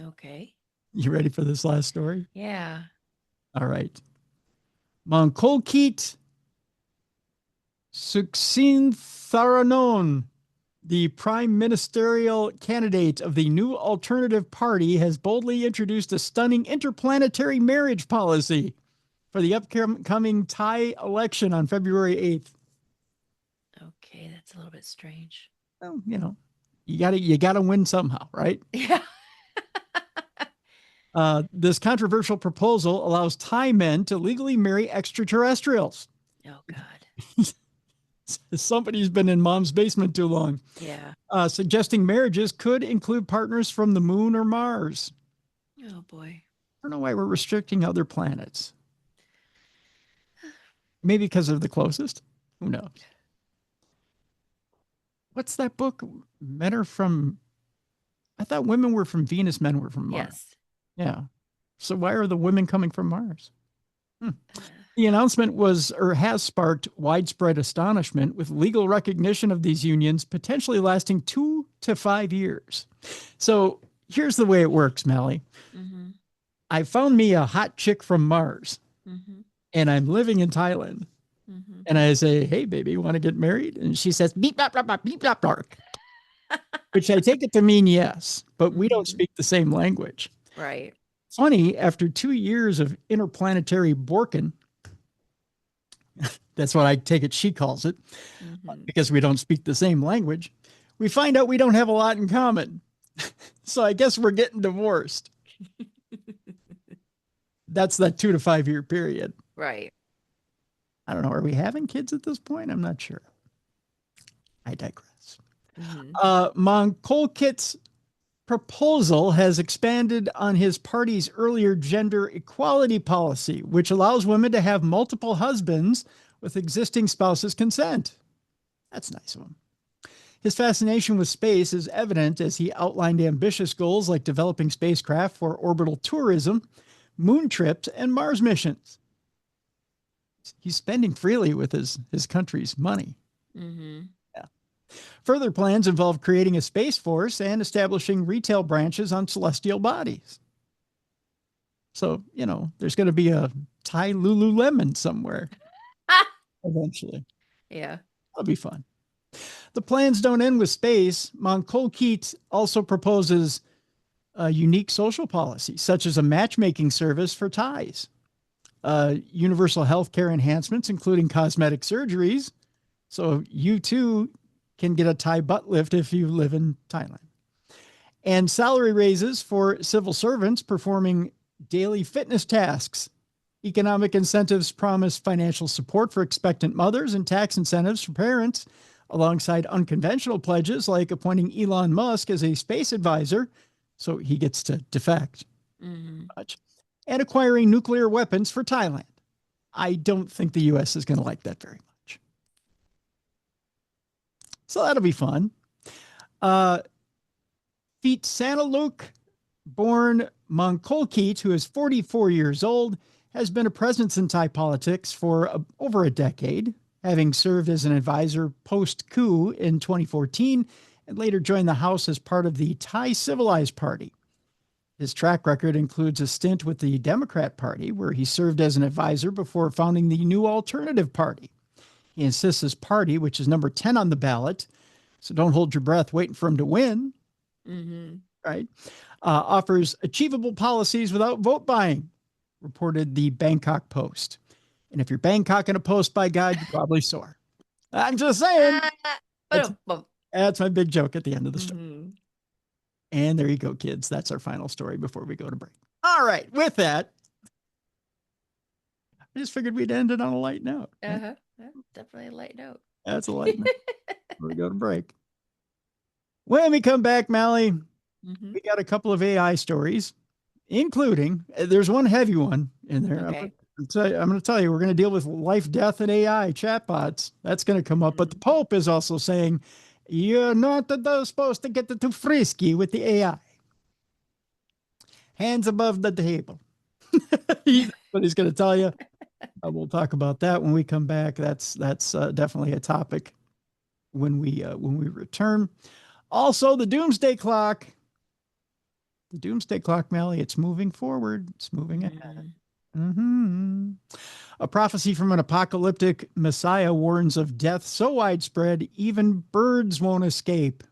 Okay. You ready for this last story? Yeah. All right. Mongkolkeet Suksingtharanon, the prime ministerial candidate of the New Alternative Party, has boldly introduced a stunning interplanetary marriage policy for the upcoming Thai election on February 8th. Okay, that's a little bit strange. Well, you gotta win somehow, right? Yeah. This controversial proposal allows Thai men to legally marry extraterrestrials. Oh, God. Somebody's been in mom's basement too long. Yeah. Suggesting marriages could include partners from the moon or Mars. Oh, boy. I don't know why we're restricting other planets. Maybe because they're the closest. Who knows? What's that book? Men are from... I thought women were from Venus, men were from Mars. Yes. Yeah. So why are the women coming from Mars? The announcement has sparked widespread astonishment, with legal recognition of these unions potentially lasting 2 to 5 years. So here's the way it works, Mallie. Mm-hmm. I found me a hot chick from Mars, mm-hmm. and I'm living in Thailand. Mm-hmm. And I say, hey, baby, want to get married? And she says, beep, bop, bop, bop, beep, bop, dark. Which I take it to mean yes, but we don't speak the same language. Right. Funny, after 2 years of interplanetary borkin, that's what I take it she calls it, because we don't speak the same language, we find out we don't have a lot in common. So I guess we're getting divorced. That's that 2 to 5 year period. Right. I don't know. Are we having kids at this point? I'm not sure. I digress. Monkolkit's proposal has expanded on his party's earlier gender equality policy, which allows women to have multiple husbands with existing spouses' consent. That's nice of him. His fascination with space is evident as he outlined ambitious goals like developing spacecraft for orbital tourism, moon trips, and Mars missions. He's spending freely with his country's money. Mm-hmm. Yeah. Further plans involve creating a space force and establishing retail branches on celestial bodies. So, there's going to be a Thai Lululemon somewhere eventually. Yeah. That'll be fun. The plans don't end with space. Monkolkit also proposes a unique social policy, such as a matchmaking service for Thais, universal healthcare enhancements, including cosmetic surgeries. So you too can get a Thai butt lift if you live in Thailand. And salary raises for civil servants performing daily fitness tasks. Economic incentives promise financial support for expectant mothers and tax incentives for parents, alongside unconventional pledges like appointing Elon Musk as a space advisor, so he gets to defect, and acquiring nuclear weapons for Thailand. I don't think the U.S. is going to like that very much. So that'll be fun. Feet Sanaluk, born Monkolkit, who is 44 years old, has been a presence in Thai politics for over a decade, having served as an advisor post-coup in 2014 and later joined the House as part of the Thai Civilized Party. His track record includes a stint with the Democrat Party, where he served as an advisor before founding the New Alternative Party. He insists his party, which is number 10 on the ballot, so don't hold your breath waiting for him to win, right? Offers achievable policies without vote buying, reported the Bangkok Post. And if you're Bangkok in a post, by God, you're probably sore. I'm just saying. That's my big joke at the end of the story. And there you go, kids. That's our final story before we go to break. All right. With that, I just figured we'd end it on a light note. Right? Definitely a light note. That's a light note. Before we go to break. When we come back, Mallie, we got a couple of AI stories, including, there's one heavy one in there. Okay. I'm going to tell you, we're going to deal with life, death, and AI chatbots. That's going to come up. But the Pope is also saying, you're not supposed to get too frisky with the AI. Hands above the table. That's what he's going to tell you. We'll talk about that when we come back. That's definitely a topic when we return. Also, the Doomsday Clock. The Doomsday Clock, Mallie, it's moving forward. It's moving ahead. A prophecy from an apocalyptic messiah warns of death so widespread, even birds won't escape.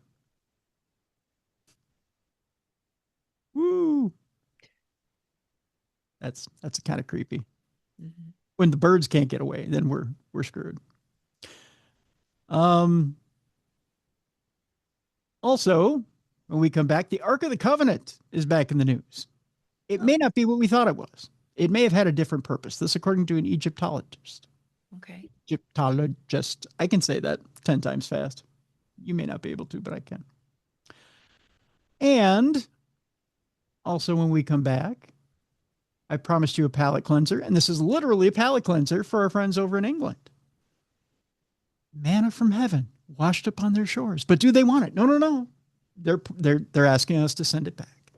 Woo! That's kind of creepy. When the birds can't get away, then we're screwed. Also, when we come back, the Ark of the Covenant is back in the news. It may not be what we thought it was. It may have had a different purpose. This, according to an Egyptologist. Okay. Egyptologist. I can say that 10 times fast. You may not be able to, but I can. And also, when we come back, I promised you a palate cleanser, and this is literally a palate cleanser for our friends over in England. Manna from heaven washed upon their shores. But do they want it? No. They're asking us to send it back.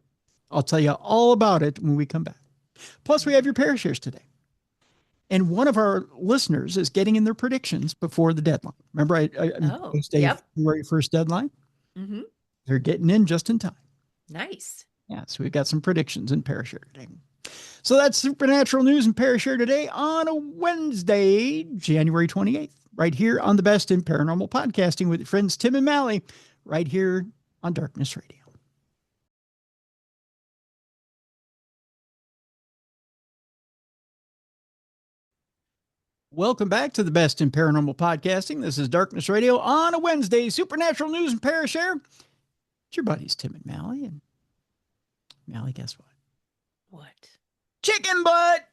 I'll tell you all about it when we come back. Plus, we have your Parashares today. And one of our listeners is getting in their predictions before the deadline. Remember, I February 1st deadline? They're getting in just in time. Nice. Yeah, so we've got some predictions in Parashare today. So that's Supernatural News and Parashare today on a Wednesday, January 28th, right here on the Best in Paranormal Podcasting with your friends Tim and Mallie, right here on Darkness Radio. Welcome back to the Best in Paranormal Podcasting. This is Darkness Radio on a Wednesday, Supernatural News and Parashare. It's your buddies, Tim and Mallie. And Mallie, guess what? What? Chicken butt!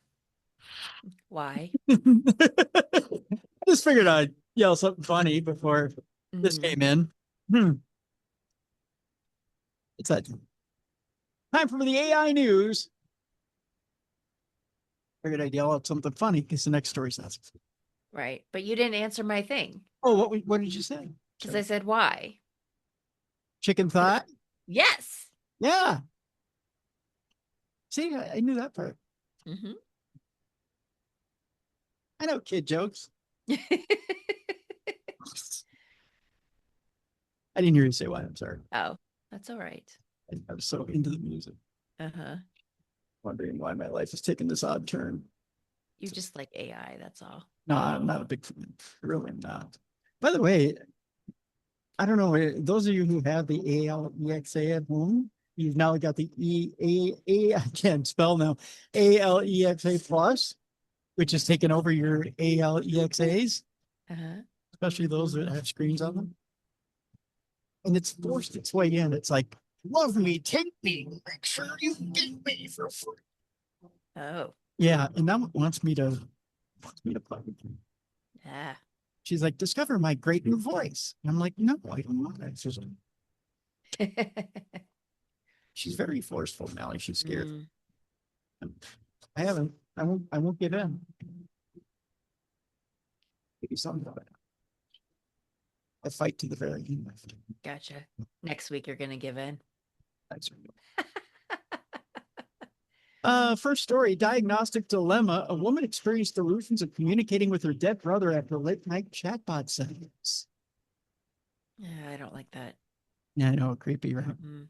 Why? I just figured I'd yell something funny before this came in. It's that time for the AI news. Figured I'd yell out something funny because the next story's not. Right. But you didn't answer my thing. Oh, what did you say? Because I said, why? Chicken thigh? Yes. Yeah. See, I knew that part. Mm-hmm. I know kid jokes. I didn't hear you say why. I'm sorry. Oh, that's all right. I was so into the music. Uh-huh. Wondering why my life has taken this odd turn. You just like AI, that's all. No, I'm not a big fan. Really not. By the way, I don't know, those of you who have the ALEXA at home, you've now got the I can't spell now, ALEXA Plus, which has taken over your ALEXAs, Uh-huh. especially those that have screens on them. And it's forced its way in. It's like, love me, take me, make sure you get me for free. Oh. Yeah, and now it wants me to plug it. Yeah. She's like, discover my great new voice. And I'm like, no, I don't want that. She's very forceful, Mallie. She's scared. I won't give in. Maybe something about it. I fight to the very end. Gotcha. Next week you're gonna give in. That's right. First story, diagnostic dilemma. A woman experienced delusions of communicating with her dead brother after late night chatbot sessions. Yeah, I don't like that. Yeah, I know, creepy, right?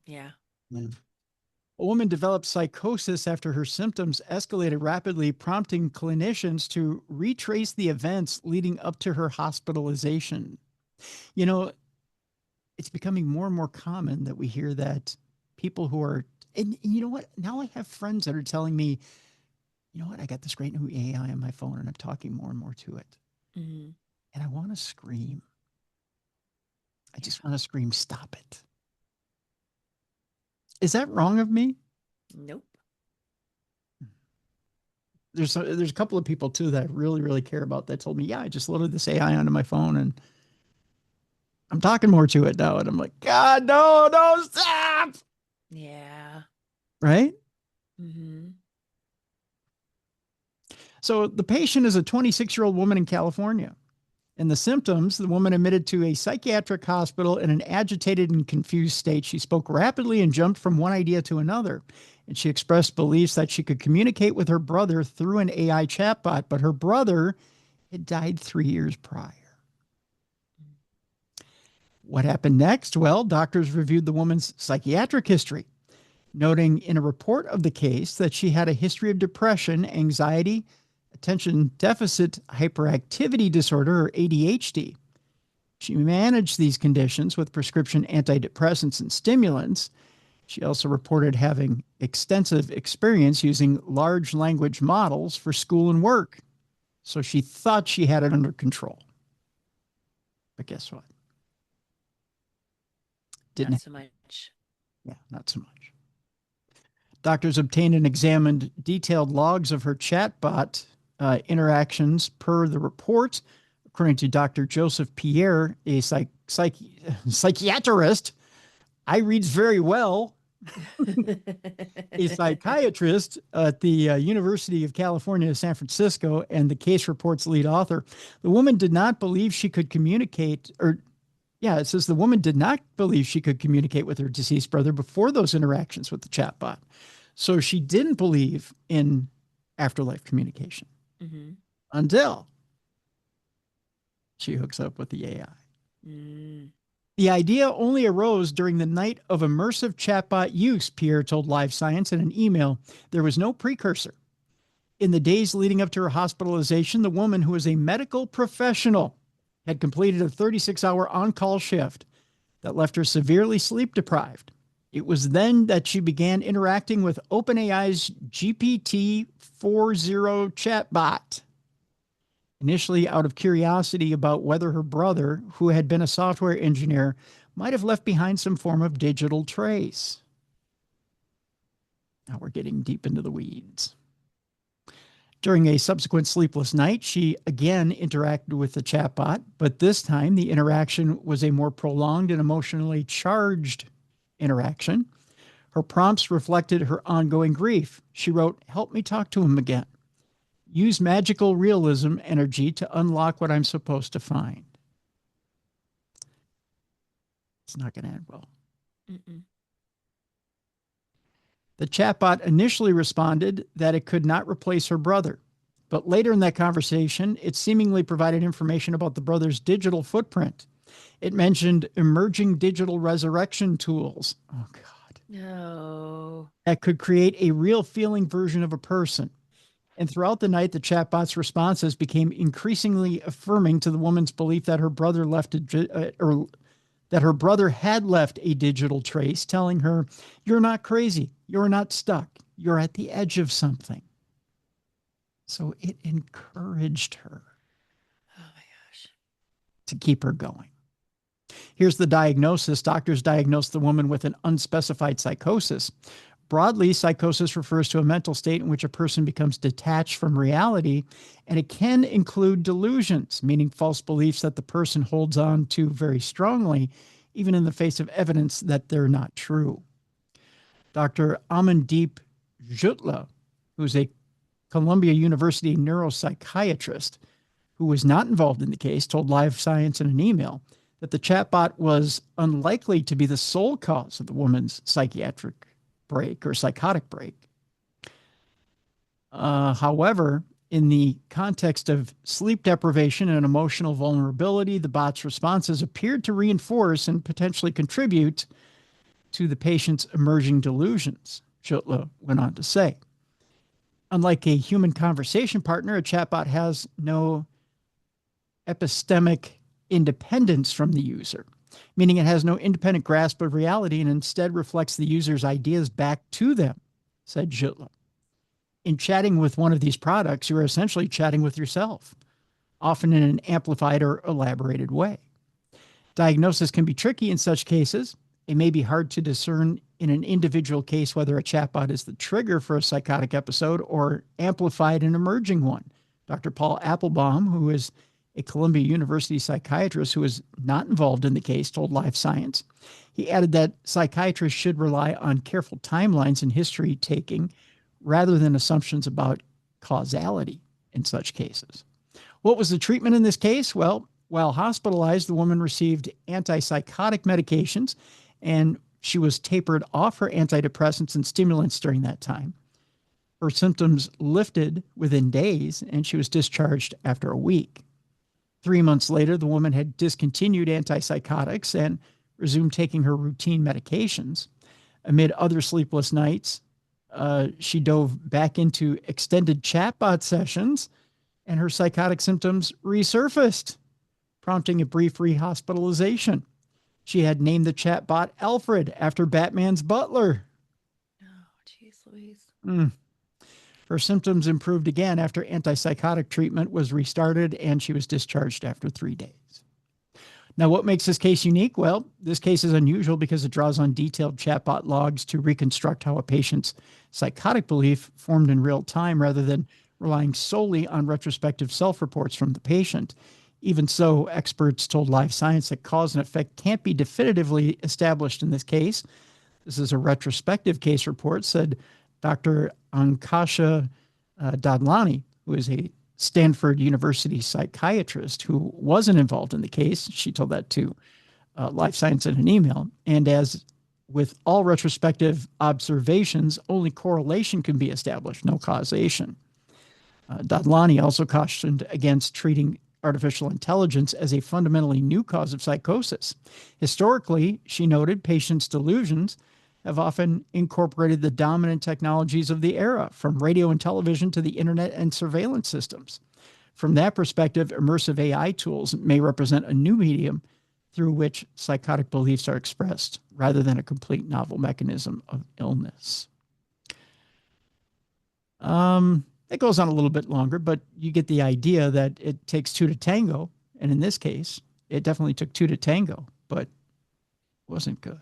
Yeah. A woman developed psychosis after her symptoms escalated rapidly, prompting clinicians to retrace the events leading up to her hospitalization. You know, it's becoming more and more common that we hear that people who are, and you know what? Now I have friends that are telling me, you know what? I got this great new AI on my phone and I'm talking more and more to it. And I want to scream. I just want to scream, stop it. Is that wrong of me? Nope. There's a couple of people too that I really, really care about that told me, yeah, I just loaded this AI onto my phone and I'm talking more to it now. And I'm like, God, no, stop. Yeah. Right? Mm-hmm. So the patient is a 26-year-old woman in California. And the symptoms, the woman admitted to a psychiatric hospital in an agitated and confused state. She spoke rapidly and jumped from one idea to another. And she expressed beliefs that she could communicate with her brother through an AI chatbot, but her brother had died 3 years prior. What happened next? Well, doctors reviewed the woman's psychiatric history, noting in a report of the case that she had a history of depression, anxiety, attention deficit hyperactivity disorder, or ADHD. She managed these conditions with prescription antidepressants and stimulants. She also reported having extensive experience using large language models for school and work. So she thought she had it under control. But guess what? Not so much. Yeah, not so much. Doctors obtained and examined detailed logs of her chatbot interactions per the report. According to Dr. Joseph Pierre, a psychiatrist, I reads very well, a psychiatrist at the University of California, San Francisco, and the case report's lead author. The woman did not believe she could communicate, it says the woman did not believe she could communicate with her deceased brother before those interactions with the chatbot. So she didn't believe in afterlife communication until she hooks up with the AI. The idea only arose during the night of immersive chatbot use, Pierre told Live Science in an email. There was no precursor. In the days leading up to her hospitalization, the woman, who is a medical professional, had completed a 36-hour on-call shift that left her severely sleep deprived. It was then that she began interacting with OpenAI's GPT-4o chatbot, initially out of curiosity about whether her brother, who had been a software engineer, might have left behind some form of digital trace. Now we're getting deep into the weeds. During a subsequent sleepless night, she again interacted with the chatbot, but this time the interaction was a more prolonged and emotionally charged interaction. Her prompts reflected her ongoing grief. She wrote, "Help me talk to him again. Use magical realism energy to unlock what I'm supposed to find." It's not going to end well. Mm-mm. The chatbot initially responded that it could not replace her brother, but later in that conversation, it seemingly provided information about the brother's digital footprint. It mentioned emerging digital resurrection tools. Oh, God. No. That could create a real feeling version of a person. And throughout the night, the chatbot's responses became increasingly affirming to the woman's belief that her brother had left a digital trace, telling her, "You're not crazy. You're not stuck. You're at the edge of something." So it encouraged her. Oh my gosh. To keep her going. Here's the diagnosis. Doctors diagnosed the woman with an unspecified psychosis. Broadly, psychosis refers to a mental state in which a person becomes detached from reality, and it can include delusions, meaning false beliefs that the person holds on to very strongly, even in the face of evidence that they're not true. Dr. Amandeep Jutla, who's a Columbia University neuropsychiatrist who was not involved in the case, told Live Science in an email that the chatbot was unlikely to be the sole cause of the woman's psychiatric break or psychotic break. However, in the context of sleep deprivation and emotional vulnerability, the bot's responses appeared to reinforce and potentially contribute to the patient's emerging delusions, Jutla went on to say. Unlike a human conversation partner, a chatbot has no epistemic independence from the user, meaning it has no independent grasp of reality and instead reflects the user's ideas back to them, said Jutla. In chatting with one of these products, you are essentially chatting with yourself, often in an amplified or elaborated way. Diagnosis can be tricky in such cases. It may be hard to discern in an individual case whether a chatbot is the trigger for a psychotic episode or amplified an emerging one. Dr. Paul Applebaum, who is a Columbia University psychiatrist who is not involved in the case, told Live Science. He added that psychiatrists should rely on careful timelines and history taking rather than assumptions about causality in such cases. What was the treatment in this case? Well, while hospitalized, the woman received antipsychotic medications, and she was tapered off her antidepressants and stimulants during that time. Her symptoms lifted within days, and she was discharged after a week. 3 months later, the woman had discontinued antipsychotics and resumed taking her routine medications. Amid other sleepless nights, she dove back into extended chatbot sessions, and her psychotic symptoms resurfaced, prompting a brief rehospitalization. She had named the chatbot Alfred after Batman's butler. Oh, geez, Louise. Her symptoms improved again after antipsychotic treatment was restarted, and she was discharged after 3 days. Now, what makes this case unique? Well, this case is unusual because it draws on detailed chatbot logs to reconstruct how a patient's psychotic belief formed in real time rather than relying solely on retrospective self-reports from the patient. Even so, experts told Live Science that cause and effect can't be definitively established in this case. This is a retrospective case report, said Dr. Ankasha Dadlani, who is a Stanford University psychiatrist who wasn't involved in the case. She told that to Live Science in an email. And as with all retrospective observations, only correlation can be established, no causation. Dadlani also cautioned against treating artificial intelligence as a fundamentally new cause of psychosis. Historically, she noted, patients' delusions have often incorporated the dominant technologies of the era, from radio and television to the internet and surveillance systems. From that perspective, immersive AI tools may represent a new medium through which psychotic beliefs are expressed, rather than a complete novel mechanism of illness. It goes on a little bit longer, but you get the idea that it takes two to tango. And in this case, it definitely took two to tango. But Wasn't good.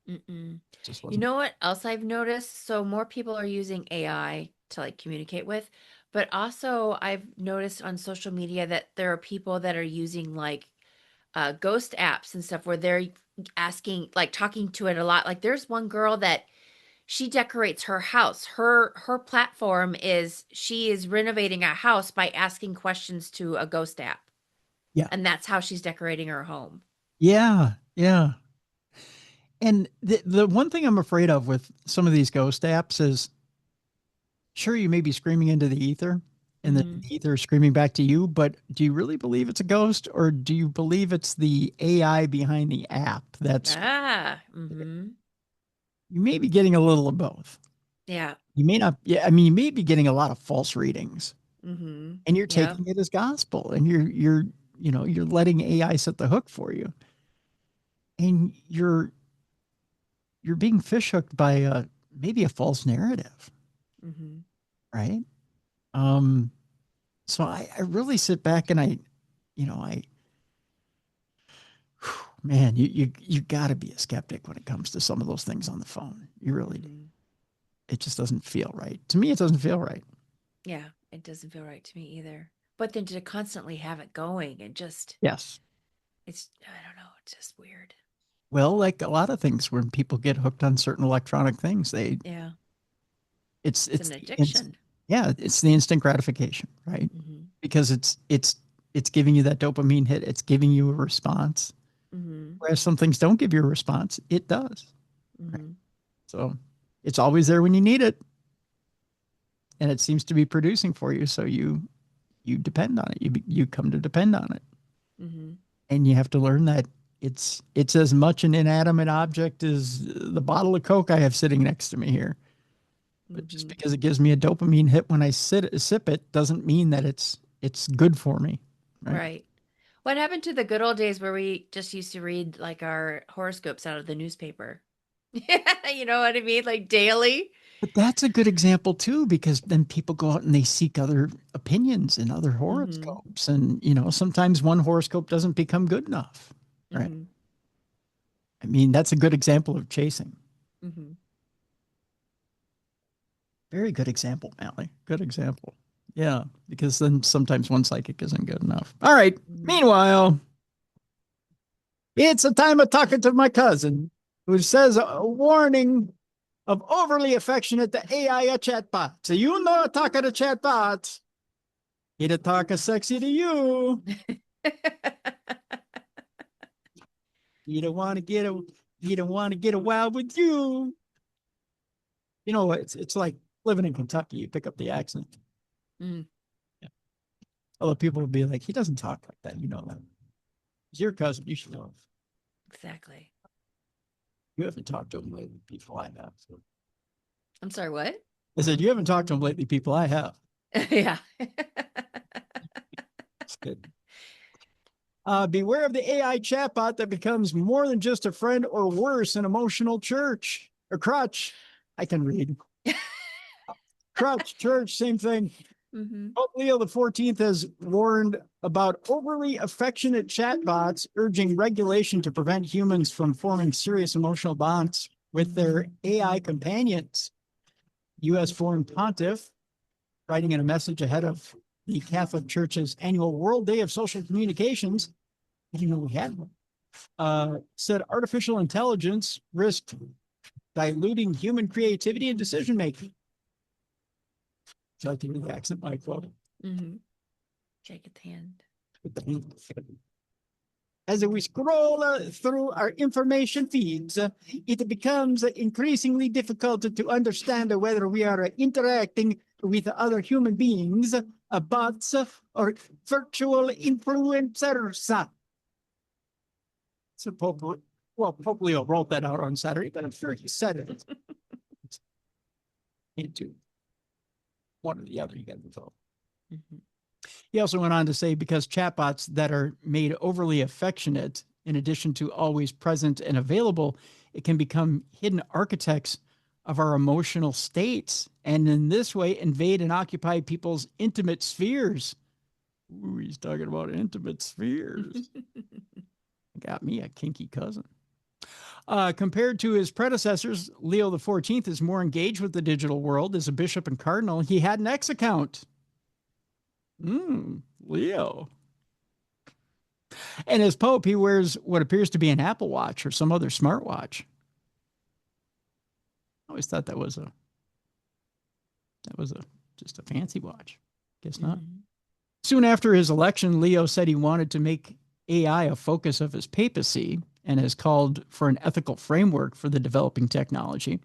Mm-mm. Just You wasn't. know what else I've noticed? So more people are using AI to like communicate with, but also I've noticed on social media that there are people that are using like ghost apps and stuff where they're asking, like talking to it a lot. Like there's one girl that she decorates her house. Her platform is she is renovating a house by asking questions to a ghost app. Yeah. And that's how she's decorating her home. Yeah. Yeah. And the one thing I'm afraid of with some of these ghost apps is, sure, you may be screaming into the ether and the Hmm. ether is screaming back to you, but do you really believe it's a ghost, or do you believe it's the AI behind the app that's, Ah, mm-hmm. you may be getting a little of both. Yeah. You may not, yeah, I mean, you may be getting a lot of false readings Mm-hmm. and you're Yep. taking it as gospel, and you're letting AI set the hook for you. And you're being fish hooked by maybe a false narrative, Mm-hmm. right? Um, so I really sit back and you know, I, man, you got to be a skeptic when it comes to some of those things on the phone. You really do. Mm-hmm. It just doesn't feel right. To me, it doesn't feel right. Yeah, it doesn't feel right to me either. But then to constantly have it going and just, Yes. it's, I don't know, it's just weird. Well, like a lot of things, when people get hooked on certain electronic things, Yeah, it's it's an it's it's addiction. yeah, it's the instant gratification, right? Mm-hmm. Because it's giving you that dopamine hit. It's giving you a response. Mm-hmm. Whereas some things don't give you a response, it does. Right? Mm-hmm. So it's always there when you need it, and it seems to be producing for you. So you depend on it. You come to depend on it, Mm-hmm. and you have to learn that it's as much an inanimate object as the bottle of Coke I have sitting next to me here. But just Mm-hmm. because it gives me a dopamine hit when I sip it doesn't mean that it's good for me, right? Right. What happened to the good old days where we just used to read like our horoscopes out of the newspaper? You know what I mean? Like daily. But that's a good example too, because then people go out and they seek other opinions and other Mm-hmm. horoscopes. And, sometimes one horoscope doesn't become good enough, right? Mm-hmm. I mean, that's a good example of chasing. Mm-hmm. Very good example, Mallie. Good example. Yeah, because then sometimes one psychic isn't good enough. All right. Mm-hmm. Meanwhile, it's a time of talking to my cousin who says a warning of overly affectionate to AI chatbot. So you know, talking to chatbots. It'll talk a sexy to you. You don't want to get a you don't want to get a wild with you. It's like living in Kentucky. You pick up the accent. Mm, Yeah. Although people will be like, he doesn't talk like that. You know that. He's your cousin. You should know. exactly. You haven't talked to him lately, people I have. So. I'm sorry, what? I said, you haven't talked to him lately, people I have. Yeah. It's good. Beware of the AI chatbot that becomes more than just a friend, or worse, an emotional church or crutch. I can read. Crutch, church, same thing. Mm-hmm. Pope Leo the 14th has warned about overly affectionate chatbots, urging regulation to prevent humans from forming serious emotional bonds with their AI companions. U.S. Foreign Pontiff, writing in a message ahead of the Catholic Church's annual World Day of Social Communications, I didn't know we had one, said artificial intelligence risked diluting human creativity and decision making. So I think the accent might quote. Mm-hmm. Shake its hand. As we scroll through our information feeds, it becomes increasingly difficult to understand whether we are interacting with other human beings, bots, or virtual influencers. So Pope Leo wrote that out on Saturday, but I'm sure he said it into one or the other. You got to vote. Mm-hmm. He also went on to say, because chatbots that are made overly affectionate, in addition to always present and available, it can become hidden architects of our emotional states, and in this way invade and occupy people's intimate spheres. Ooh, he's talking about intimate spheres. Got me a kinky cousin. Compared to his predecessors, Leo the 14th is more engaged with the digital world. As a bishop and cardinal, he had an X account. Leo. And as Pope, he wears what appears to be an Apple Watch or some other smartwatch. I always thought that was just a fancy watch. Guess not. Soon after his election, Leo said he wanted to make AI a focus of his papacy and has called for an ethical framework for the developing technology.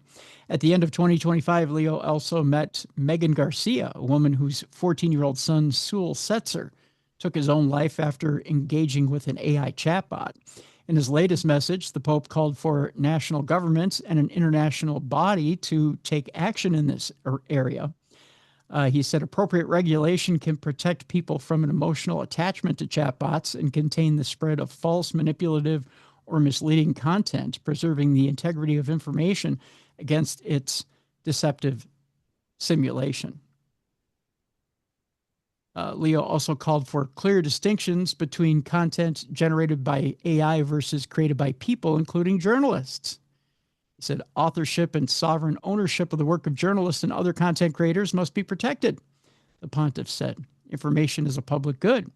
At the end of 2025, Leo also met Megan Garcia, a woman whose 14-year-old son, Sewell Setzer, took his own life after engaging with an AI chatbot. In his latest message, the Pope called for national governments and an international body to take action in this area. He said appropriate regulation can protect people from an emotional attachment to chatbots and contain the spread of false, manipulative, or misleading content, preserving the integrity of information against its deceptive simulation. Leo also called for clear distinctions between content generated by AI versus created by people, including journalists. He said authorship and sovereign ownership of the work of journalists and other content creators must be protected. The pontiff said information is a public good,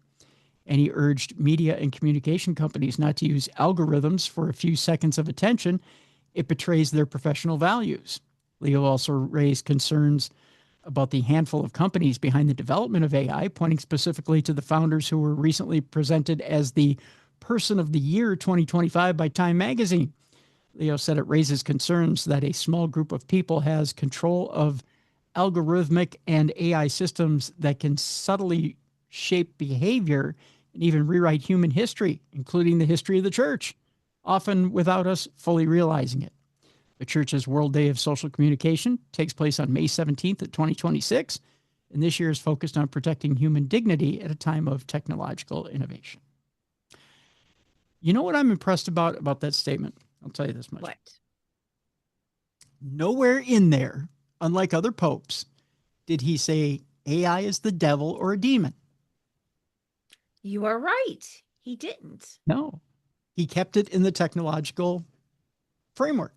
and he urged media and communication companies not to use algorithms for a few seconds of attention. It betrays their professional values. Leo also raised concerns about the handful of companies behind the development of AI, pointing specifically to the founders who were recently presented as the Person of the Year 2025 by Time magazine. Leo said it raises concerns that a small group of people has control of algorithmic and AI systems that can subtly shape behavior and even rewrite human history, including the history of the church, often without us fully realizing it. The Church's World Day of Social Communication takes place on May 17th of 2026, and this year is focused on protecting human dignity at a time of technological innovation. You know what I'm impressed about that statement? I'll tell you this much. What? Nowhere in there, unlike other popes, did he say AI is the devil or a demon. You are right. He didn't. No. He kept it in the technological framework.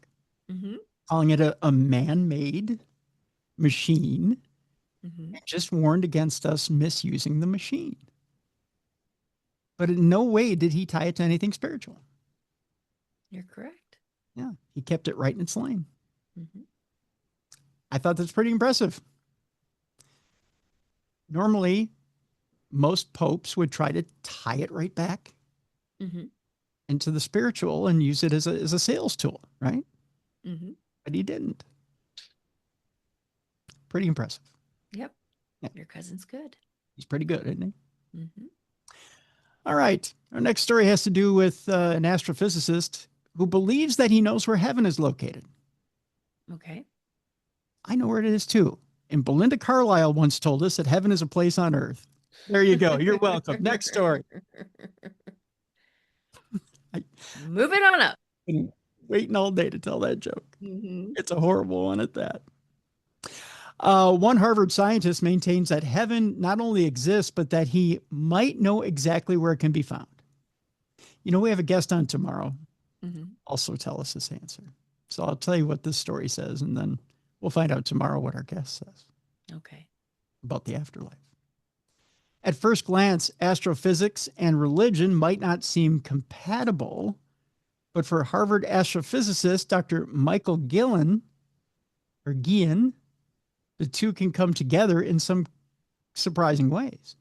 Calling it a man-made machine, and just warned against us misusing the machine. But in no way did he tie it to anything spiritual. You're correct. Yeah, he kept it right in its lane. I thought that's pretty impressive. Normally, most popes would try to tie it right back into the spiritual and use it as a sales tool, right? But he didn't. Pretty impressive. Yep. Yeah. Your cousin's good. He's pretty good, isn't he? All right. Our next story has to do with an astrophysicist who believes that he knows where heaven is located. Okay. I know where it is too. And Belinda Carlisle once told us that heaven is a place on earth. There you go. You're welcome. Next story. Moving on up. Waiting all day to tell that joke. It's a horrible one at that. One Harvard scientist maintains that heaven not only exists, but that he might know exactly where it can be found. You know, we have a guest on tomorrow. Also tell us this answer. So I'll tell you what this story says, and then we'll find out tomorrow what our guest says. Okay. About the afterlife. At first glance, astrophysics and religion might not seem compatible, but for Harvard astrophysicist Dr. Michael Guillen, the two can come together in some surprising ways.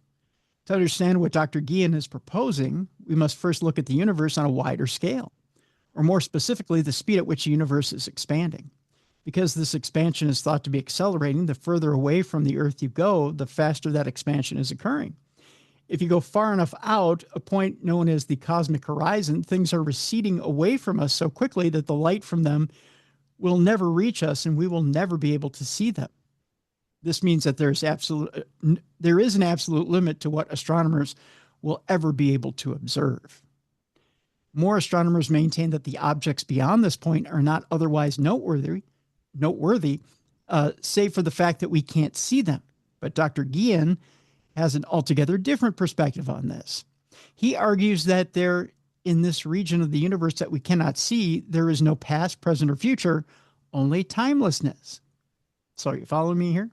To understand what Dr. Guillen is proposing, we must first look at the universe on a wider scale, or more specifically, the speed at which the universe is expanding. Because this expansion is thought to be accelerating, the further away from the Earth you go, the faster that expansion is occurring. If you go far enough out, a point known as the cosmic horizon, things are receding away from us so quickly that the light from them will never reach us and we will never be able to see them. This means that there is an absolute limit to what astronomers will ever be able to observe. More astronomers maintain that the objects beyond this point are not otherwise noteworthy, save for the fact that we can't see them. But Dr. Guillen has an altogether different perspective on this. He argues that there in this region of the universe that we cannot see, there is no past, present, or future, only timelessness. So you follow me here?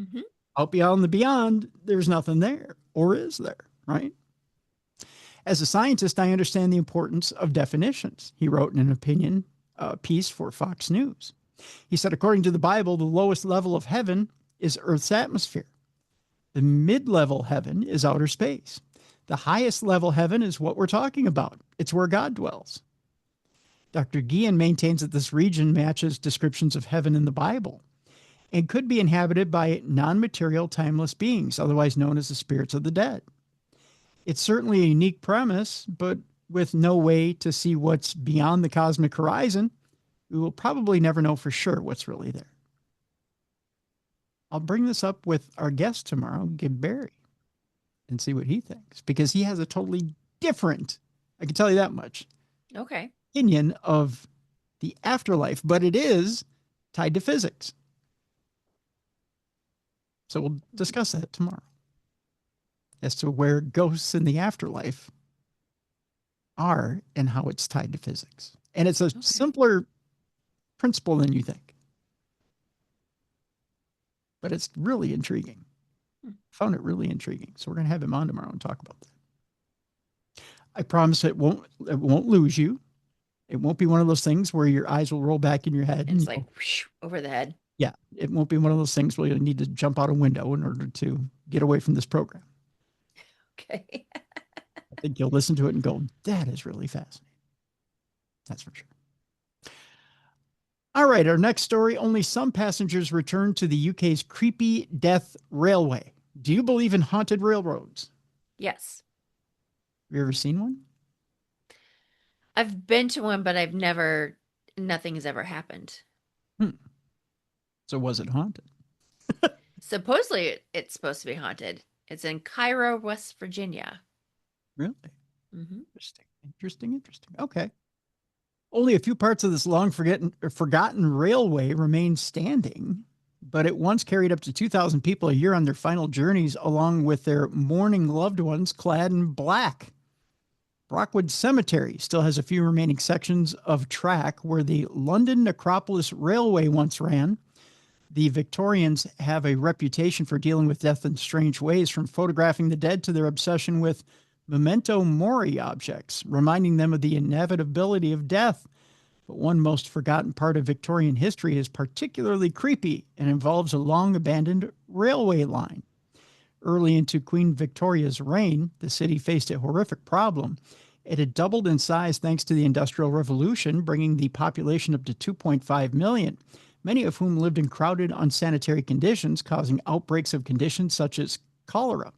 Mm-hmm. Out beyond the beyond, there's nothing there. Or is there, right? As a scientist, I understand the importance of definitions. He wrote in an opinion piece for Fox News. He said, according to the Bible, the lowest level of heaven is Earth's atmosphere. The mid-level heaven is outer space. The highest level heaven is what we're talking about. It's where God dwells. Dr. Guillen maintains that this region matches descriptions of heaven in the Bible and could be inhabited by non-material, timeless beings, otherwise known as the spirits of the dead. It's certainly a unique premise, but with no way to see what's beyond the cosmic horizon, we will probably never know for sure what's really there. I'll bring this up with our guest tomorrow, Gib Barry, and see what he thinks, because he has a totally different, I can tell you that much, opinion of the afterlife, but it is tied to physics. So we'll discuss that tomorrow as to where ghosts in the afterlife are and how it's tied to physics. And it's a simpler principle than you think. But it's really intriguing. Found it really intriguing. So we're going to have him on tomorrow and talk about that. I promise it won't lose you. It won't be one of those things where your eyes will roll back in your head. And it's like whoosh, over the head. Yeah. It won't be one of those things where you'll need to jump out a window in order to get away from this program. Okay. I think you'll listen to it and go, that is really fascinating. That's for sure. All right, our next story. Only some passengers return to the UK's creepy death railway. Do you believe in haunted railroads? Yes. Have you ever seen one? I've been to one, but nothing has ever happened. So was it haunted? Supposedly it's supposed to be haunted. It's in Cairo, West Virginia. Really? Mm-hmm. Interesting. Okay. Only a few parts of this long forgotten railway remain standing, but it once carried up to 2,000 people a year on their final journeys, along with their mourning loved ones clad in black. Brockwood Cemetery still has a few remaining sections of track where the London Necropolis Railway once ran. The Victorians have a reputation for dealing with death in strange ways, from photographing the dead to their obsession with memento mori objects, reminding them of the inevitability of death. But one most forgotten part of Victorian history is particularly creepy and involves a long-abandoned railway line. Early into Queen Victoria's reign, the city faced a horrific problem. It had doubled in size thanks to the Industrial Revolution, bringing the population up to 2.5 million, many of whom lived in crowded, unsanitary conditions, causing outbreaks of conditions such as cholera.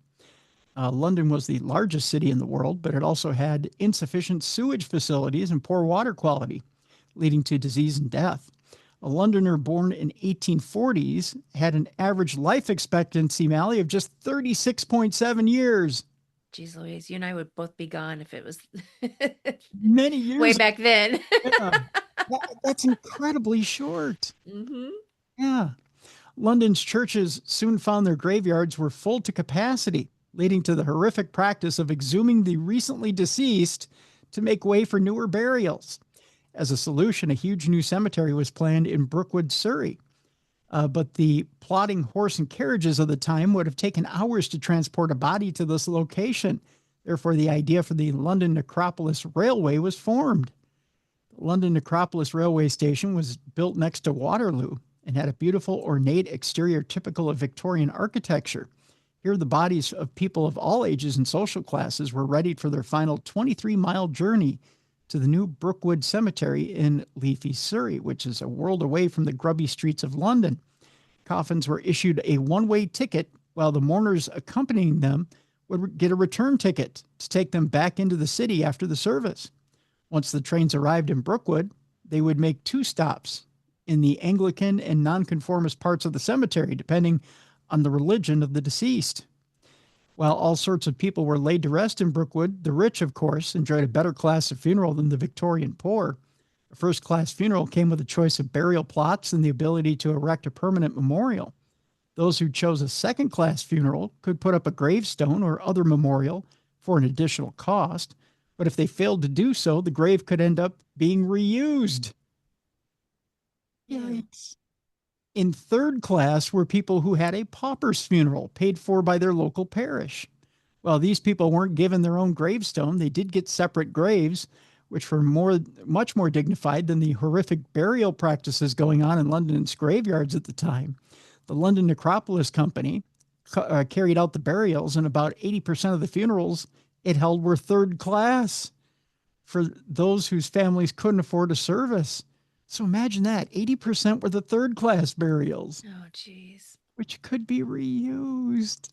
London was the largest city in the world, but it also had insufficient sewage facilities and poor water quality, leading to disease and death. A Londoner born in 1840s had an average life expectancy, Mallie, of just 36.7 years. Jeez Louise, you and I would both be gone if it was many years way back then. Yeah, that's incredibly short. Mm-hmm. Yeah. London's churches soon found their graveyards were full to capacity, leading to the horrific practice of exhuming the recently deceased to make way for newer burials. As a solution, a huge new cemetery was planned in Brookwood, Surrey. But the plodding horse and carriages of the time would have taken hours to transport a body to this location. Therefore, the idea for the London Necropolis Railway was formed. The London Necropolis Railway Station was built next to Waterloo and had a beautiful, ornate exterior typical of Victorian architecture. Here, the bodies of people of all ages and social classes were readied for their final 23-mile journey to the new Brookwood Cemetery in Leafy, Surrey, which is a world away from the grubby streets of London. Coffins were issued a one-way ticket, while the mourners accompanying them would get a return ticket to take them back into the city after the service. Once the trains arrived in Brookwood, they would make 2 stops in the Anglican and nonconformist parts of the cemetery, depending on the religion of the deceased. While all sorts of people were laid to rest in Brookwood, the rich, of course, enjoyed a better class of funeral than the Victorian poor. A first-class funeral came with a choice of burial plots and the ability to erect a permanent memorial. Those who chose a second-class funeral could put up a gravestone or other memorial for an additional cost, But if they failed to do so, the grave could end up being reused. Ew. Yikes. In third class were people who had a pauper's funeral paid for by their local parish. Well, these people weren't given their own gravestone. They did get separate graves, which were much more dignified than the horrific burial practices going on in London's graveyards at the time. The London Necropolis Company carried out the burials, and about 80% of the funerals it held were third class for those whose families couldn't afford a service. So imagine that 80% were the third class burials, Oh, jeez. which could be reused.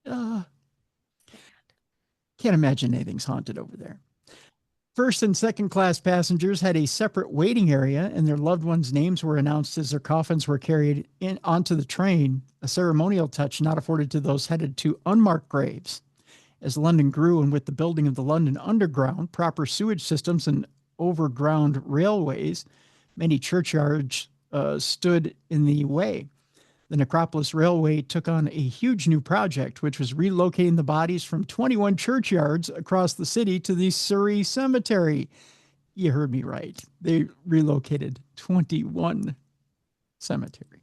Can't imagine anything's haunted over there. First and second class passengers had a separate waiting area, and their loved ones' names were announced as their coffins were carried in onto the train, a ceremonial touch not afforded to those headed to unmarked graves. As London grew, and with the building of the London Underground, proper sewage systems, and overground railways, many churchyards stood in the way. The Necropolis Railway took on a huge new project, which was relocating the bodies from 21 churchyards across the city to the Surrey Cemetery. You heard me right. They relocated 21 cemeteries.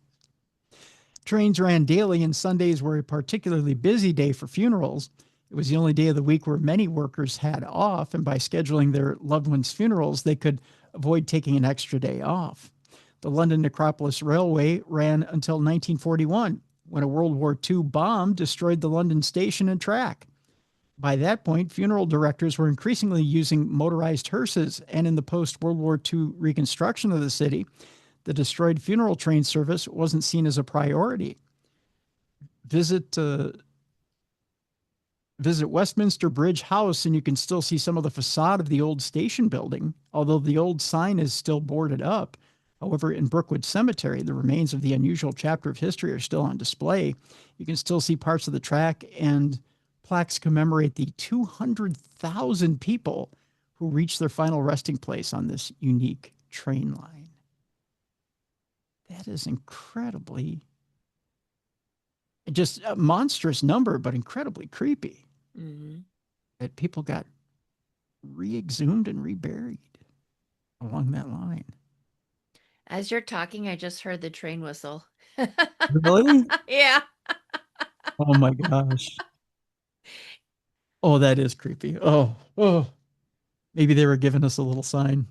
Trains ran daily, and Sundays were a particularly busy day for funerals. It was the only day of the week where many workers had off, and by scheduling their loved ones' funerals, they could avoid taking an extra day off. The London Necropolis Railway ran until 1941, when a World War II bomb destroyed the London station and track. By that point, funeral directors were increasingly using motorized hearses, and in the post-World War II reconstruction of the city, the destroyed funeral train service wasn't seen as a priority. Visit Westminster Bridge House, and you can still see some of the facade of the old station building, although the old sign is still boarded up. However, in Brookwood Cemetery, the remains of the unusual chapter of history are still on display. You can still see parts of the track, and plaques commemorate the 200,000 people who reached their final resting place on this unique train line. That is incredibly, just a monstrous number, but incredibly creepy. Mm-hmm. That people got re-exhumed and reburied along that line. As you're talking, I just heard the train whistle. Really? Yeah. Oh my gosh. Oh, that is creepy. Oh. Maybe they were giving us a little sign.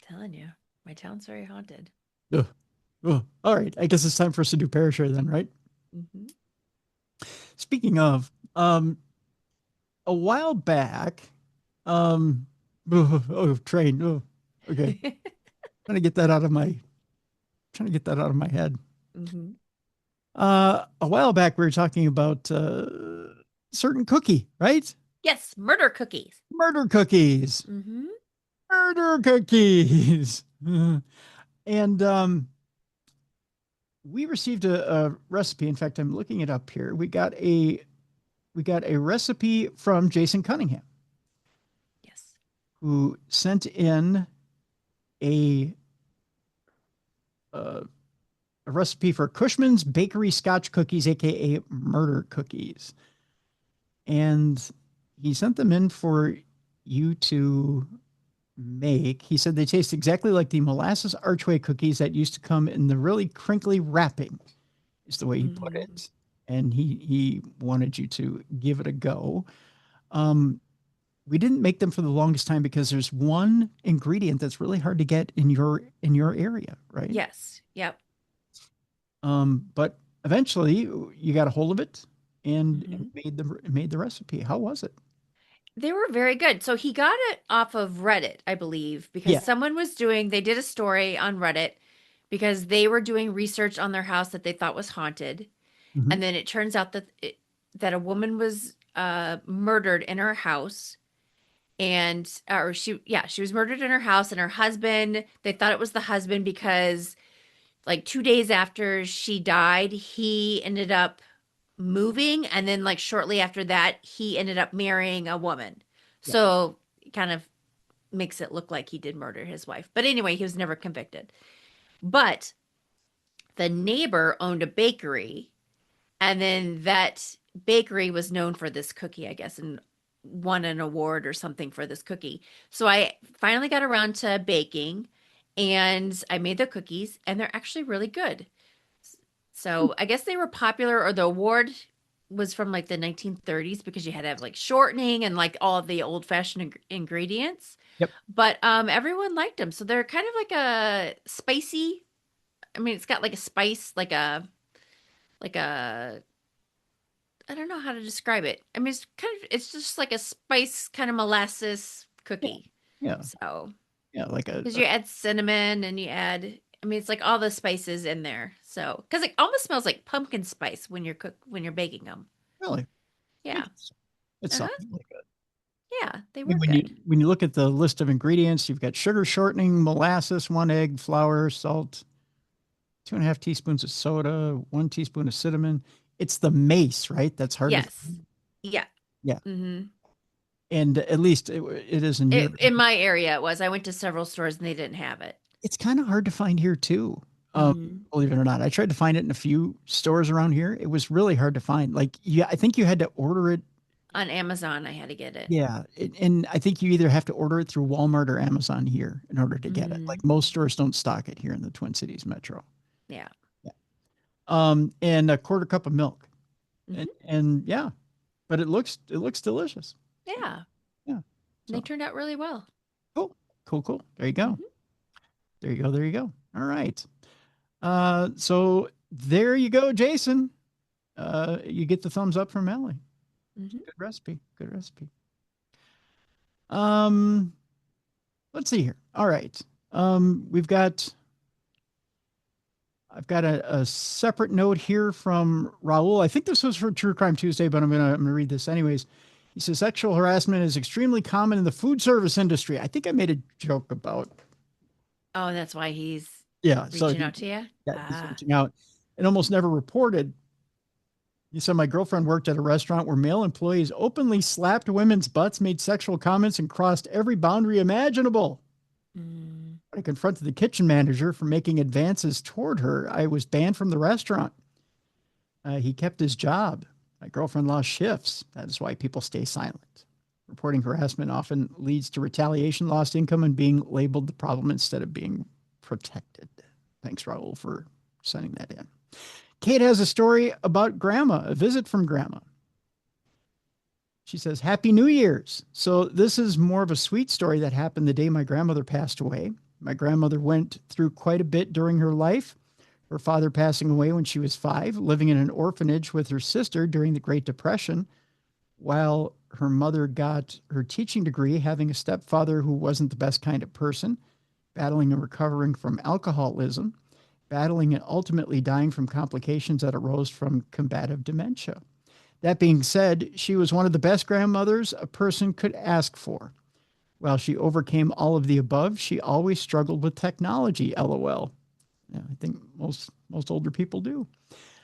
Telling you, my town's very haunted. Ugh. All right. I guess it's time for us to do Parashare then, right? Mm-hmm. Speaking of, a while back, train. Oh, okay. trying to get that out of my head. Mm-hmm. A while back, we were talking about certain cookie, right? Yes, murder cookies. Murder cookies. Mm-hmm. Murder cookies. And we received a recipe. In fact, I'm looking it up here. We got a recipe from Jason Cunningham. Yes. Who sent in a recipe for Cushman's Bakery Scotch cookies, aka murder cookies. And he sent them in for you to make. He said they taste exactly like the molasses archway cookies that used to come in the really crinkly wrapping, is the way he put it. And he wanted you to give it a go. We didn't make them for the longest time because there's one ingredient that's really hard to get in your area, right? Yes. Yep. But eventually you got a hold of it and made the recipe. How was it? They were very good. So he got it off of Reddit, I believe, because someone was they did a story on Reddit because they were doing research on their house that they thought was haunted. Mm-hmm. And then it turns out that a woman was murdered in her house. And she was murdered in her house, and her husband, they thought it was the husband because like 2 days after she died, he ended up moving, and then like shortly after that he ended up marrying a woman. So it kind of makes it look like he did murder his wife, but anyway, he was never convicted. But the neighbor owned a bakery, and then that bakery was known for this cookie, I guess. And won an award or something for this cookie. So I finally got around to baking and I made the cookies and they're actually really good. So I guess they were popular, or the award was from like the 1930s because you had to have like shortening and like all of the old fashioned ingredients. Yep. But everyone liked them. So they're kind of like a spicy. I mean, it's got like a spice, like a I don't know how to describe it. I mean, it's just like a spice kind of molasses Yeah. cookie. Yeah. So Yeah. Like because you add cinnamon and you add, I mean, it's like all the spices in there. So because it almost smells like pumpkin spice when you're baking them. really, Yeah. it's Uh-huh. something like that. Yeah, they I mean, were good. when you look at the list of ingredients, you've got sugar shortening, molasses, 1 egg, flour, salt, 2.5 teaspoons of soda, 1 teaspoon of cinnamon. It's the mace, right? That's hard to Yes. find. Yeah. Yeah. Mm-hmm. And at least it is in your. In my area, it was. I went to several stores and they didn't have it. It's kind of hard to find here too. Mm-hmm. Believe it or not, I tried to find it in a few stores around here. It was really hard to find. Like, yeah, I think you had to order it. On Amazon, I had to get it. Yeah, and I think you either have to order it through Walmart or Amazon here in order to get it. Mm-hmm. Like most stores don't stock it here in the Twin Cities metro. Yeah. Yeah. And a quarter cup of milk, Mm-hmm. and yeah, but it looks delicious. Yeah. Yeah. They So turned out really well. cool, cool, cool. There you go. Mm-hmm. There you go. There you go. All right. So there you go, Jason. You get the thumbs up from Mallie. Mm-hmm. Good recipe. Good recipe. Um, let's see here. All right. We've got. I've got a separate note here from Raul. I think this was for True Crime Tuesday, but I'm gonna read this anyways. He says sexual harassment is extremely common in the food service industry. I think I made a joke about. Oh, that's why he's Yeah, so reaching out to you? he's Ah. reaching out and almost never reported. He said my girlfriend worked at a restaurant where male employees openly slapped women's butts, made sexual comments, and crossed every boundary imaginable. Mm. I confronted the kitchen manager for making advances toward her. I was banned from the restaurant. He kept his job. My girlfriend lost shifts. That is why people stay silent. Reporting harassment often leads to retaliation, lost income, and being labeled the problem instead of being protected. Thanks, Raul, for sending that in. Kate has a story about grandma, a visit from grandma. She says, Happy New Year's. So this is more of a sweet story that happened the day my grandmother passed away. My grandmother went through quite a bit during her life. Her father passing away when she was 5, living in an orphanage with her sister during the Great Depression, while her mother got her teaching degree, having a stepfather who wasn't the best kind of person, battling and recovering from alcoholism, battling and ultimately dying from complications that arose from combative dementia. That being said, she was one of the best grandmothers a person could ask for. While she overcame all of the above, she always struggled with technology, LOL. Yeah, I think most older people do.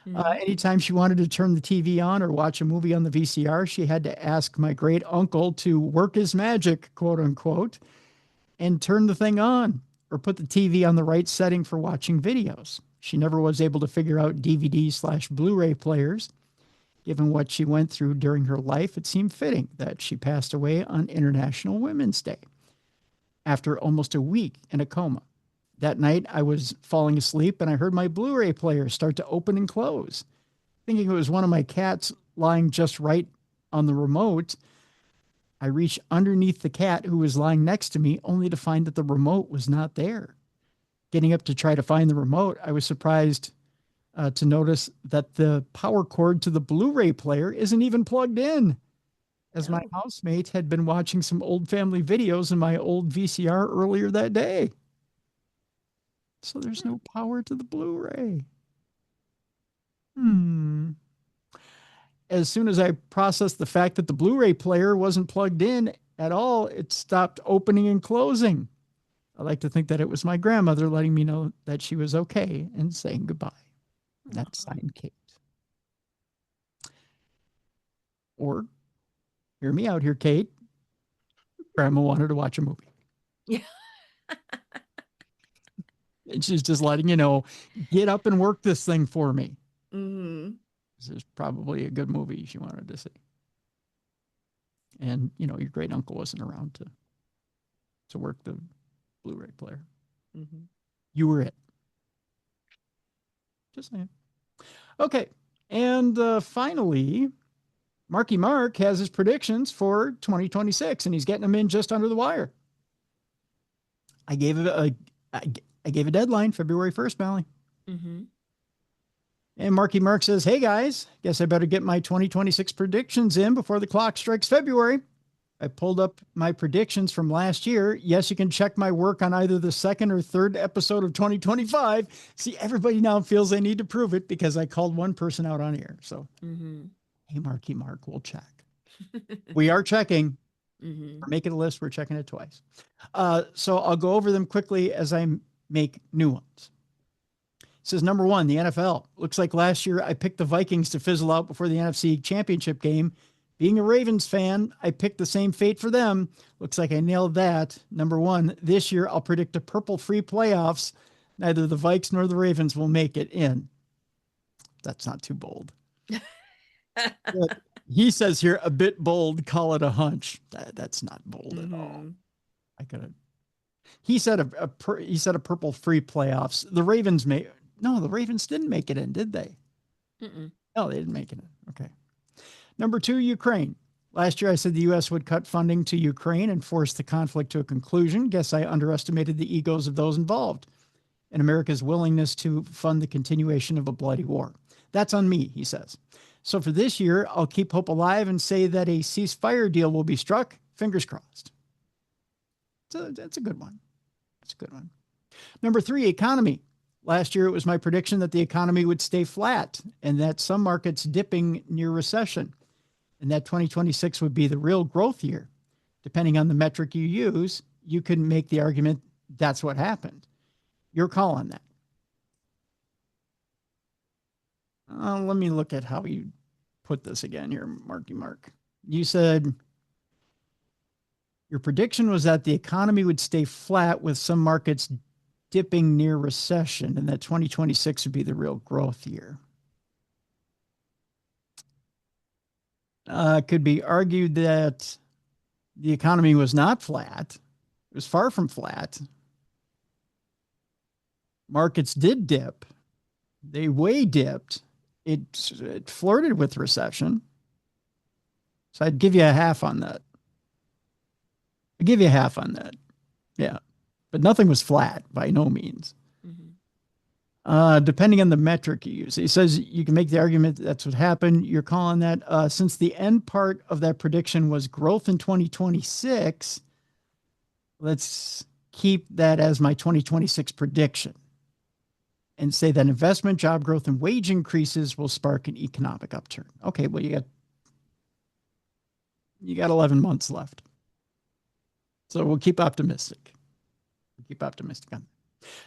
Mm-hmm. Anytime she wanted to turn the TV on or watch a movie on the VCR, she had to ask my great uncle to work his magic, quote unquote, and turn the thing on or put the TV on the right setting for watching videos. She never was able to figure out DVD/Blu-ray players. Given what she went through during her life, it seemed fitting that she passed away on International Women's Day after almost a week in a coma. That night, I was falling asleep and I heard my Blu-ray player start to open and close. Thinking it was one of my cats lying just right on the remote, I reached underneath the cat who was lying next to me, only to find that the remote was not there. Getting up to try to find the remote, I was surprised to notice that the power cord to the Blu-ray player isn't even plugged in, as my housemate had been watching some old family videos in my old VCR earlier that day. So there's no power to the Blu-ray. As soon as I processed the fact that the Blu-ray player wasn't plugged in at all, it stopped opening and closing. I like to think that it was my grandmother letting me know that she was okay and saying goodbye. That's signed Kate. Or, hear me out here, Kate. Grandma wanted to watch a movie. Yeah. And she's just letting you know, get up and work this thing for me. Mm-hmm. This is probably a good movie she wanted to see. And, you know, your great uncle wasn't around to work the Blu-ray player. Mm-hmm. You were it. Just saying. Okay. And finally, Marky Mark has his predictions for 2026, and he's getting them in just under the wire. I gave a deadline, February 1st, Mallie. Mm-hmm. And Marky Mark says, hey, guys, guess I better get my 2026 predictions in before the clock strikes February. I pulled up my predictions from last year. Yes, you can check my work on either the second or third episode of 2025. See, everybody now feels they need to prove it because I called one person out on air. So, Hey, Marky Mark, we'll check. We are checking. We're making a list. We're checking it twice. So I'll go over them quickly as I make new ones. It says, number one, the NFL. Looks like last year I picked the Vikings to fizzle out before the NFC Championship game. Being a Ravens fan, I picked the same fate for them. Looks like I nailed that. Number one, this year I'll predict a purple-free playoffs. Neither the Vikes nor the Ravens will make it in. That's not too bold. He says here, a bit bold, call it a hunch. That's not bold at all. I could have. He said a purple-free playoffs. The Ravens the Ravens didn't make it in, did they? No, they didn't make it in. Okay. Number two, Ukraine. Last year, I said the U.S. would cut funding to Ukraine and force the conflict to a conclusion. Guess I underestimated the egos of those involved and America's willingness to fund the continuation of a bloody war. That's on me, he says. So for this year, I'll keep hope alive and say that a ceasefire deal will be struck. Fingers crossed. So that's a good one. That's a good one. Number three, economy. Last year, it was my prediction that the economy would stay flat and that some markets dipping near recession, and that 2026 would be the real growth year. Depending on the metric you use, you can make the argument that's what happened. Your call on that. Let me look at how you put this again here, Marky Mark. You said your prediction was that the economy would stay flat with some markets dipping near recession and that 2026 would be the real growth year. Could be argued that the economy was not flat. It was far from flat. Markets did dip. They way dipped. It flirted with recession. So I'd give you a half on that. I'd give you a half on that. Yeah. But nothing was flat by no means. Depending on the metric you use. He says you can make the argument that that's what happened. You're calling that since the end part of that prediction was growth in 2026, let's keep that as my 2026 prediction and say that investment, job growth, and wage increases will spark an economic upturn. Okay, well, you got 11 months left. So we'll keep optimistic. Keep optimistic on that.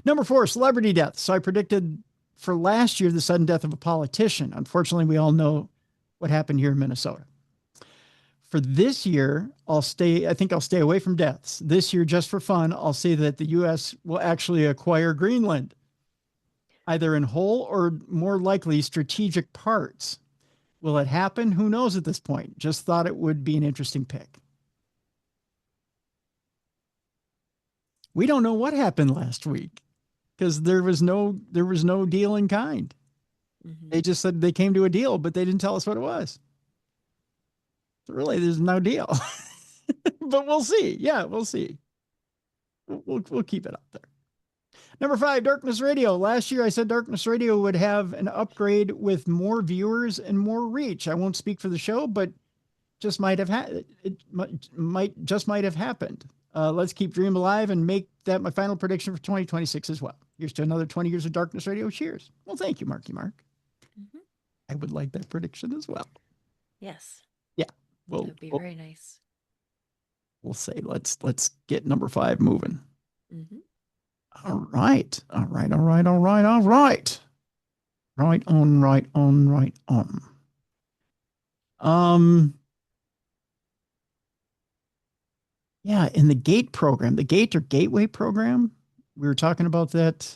Number four, celebrity deaths. So I predicted for last year the sudden death of a politician. Unfortunately, we all know what happened here in Minnesota. For this year, I think I'll stay away from deaths. This year, just for fun, I'll say that the U.S. will actually acquire Greenland, either in whole or more likely strategic parts. Will it happen? Who knows at this point? Just thought it would be an interesting pick. We don't know what happened last week because there was no deal in kind. They just said they came to a deal, but they didn't tell us what it was. So really, there's no deal. But we'll see. Yeah, we'll see. We'll keep it up there. Number five, Darkness Radio. Last year, I said Darkness Radio would have an upgrade with more viewers and more reach. I won't speak for the show, but just might have happened. Let's keep Dream alive and make that my final prediction for 2026 as well. Here's to another 20 years of Darkness Radio. Cheers. Well, thank you, Marky Mark. I would like that prediction as well. Yes. Yeah. That would be very nice. We'll say let's get number five moving. All right. Yeah, in the GATE program, the GATE or Gateway program, we were talking about that.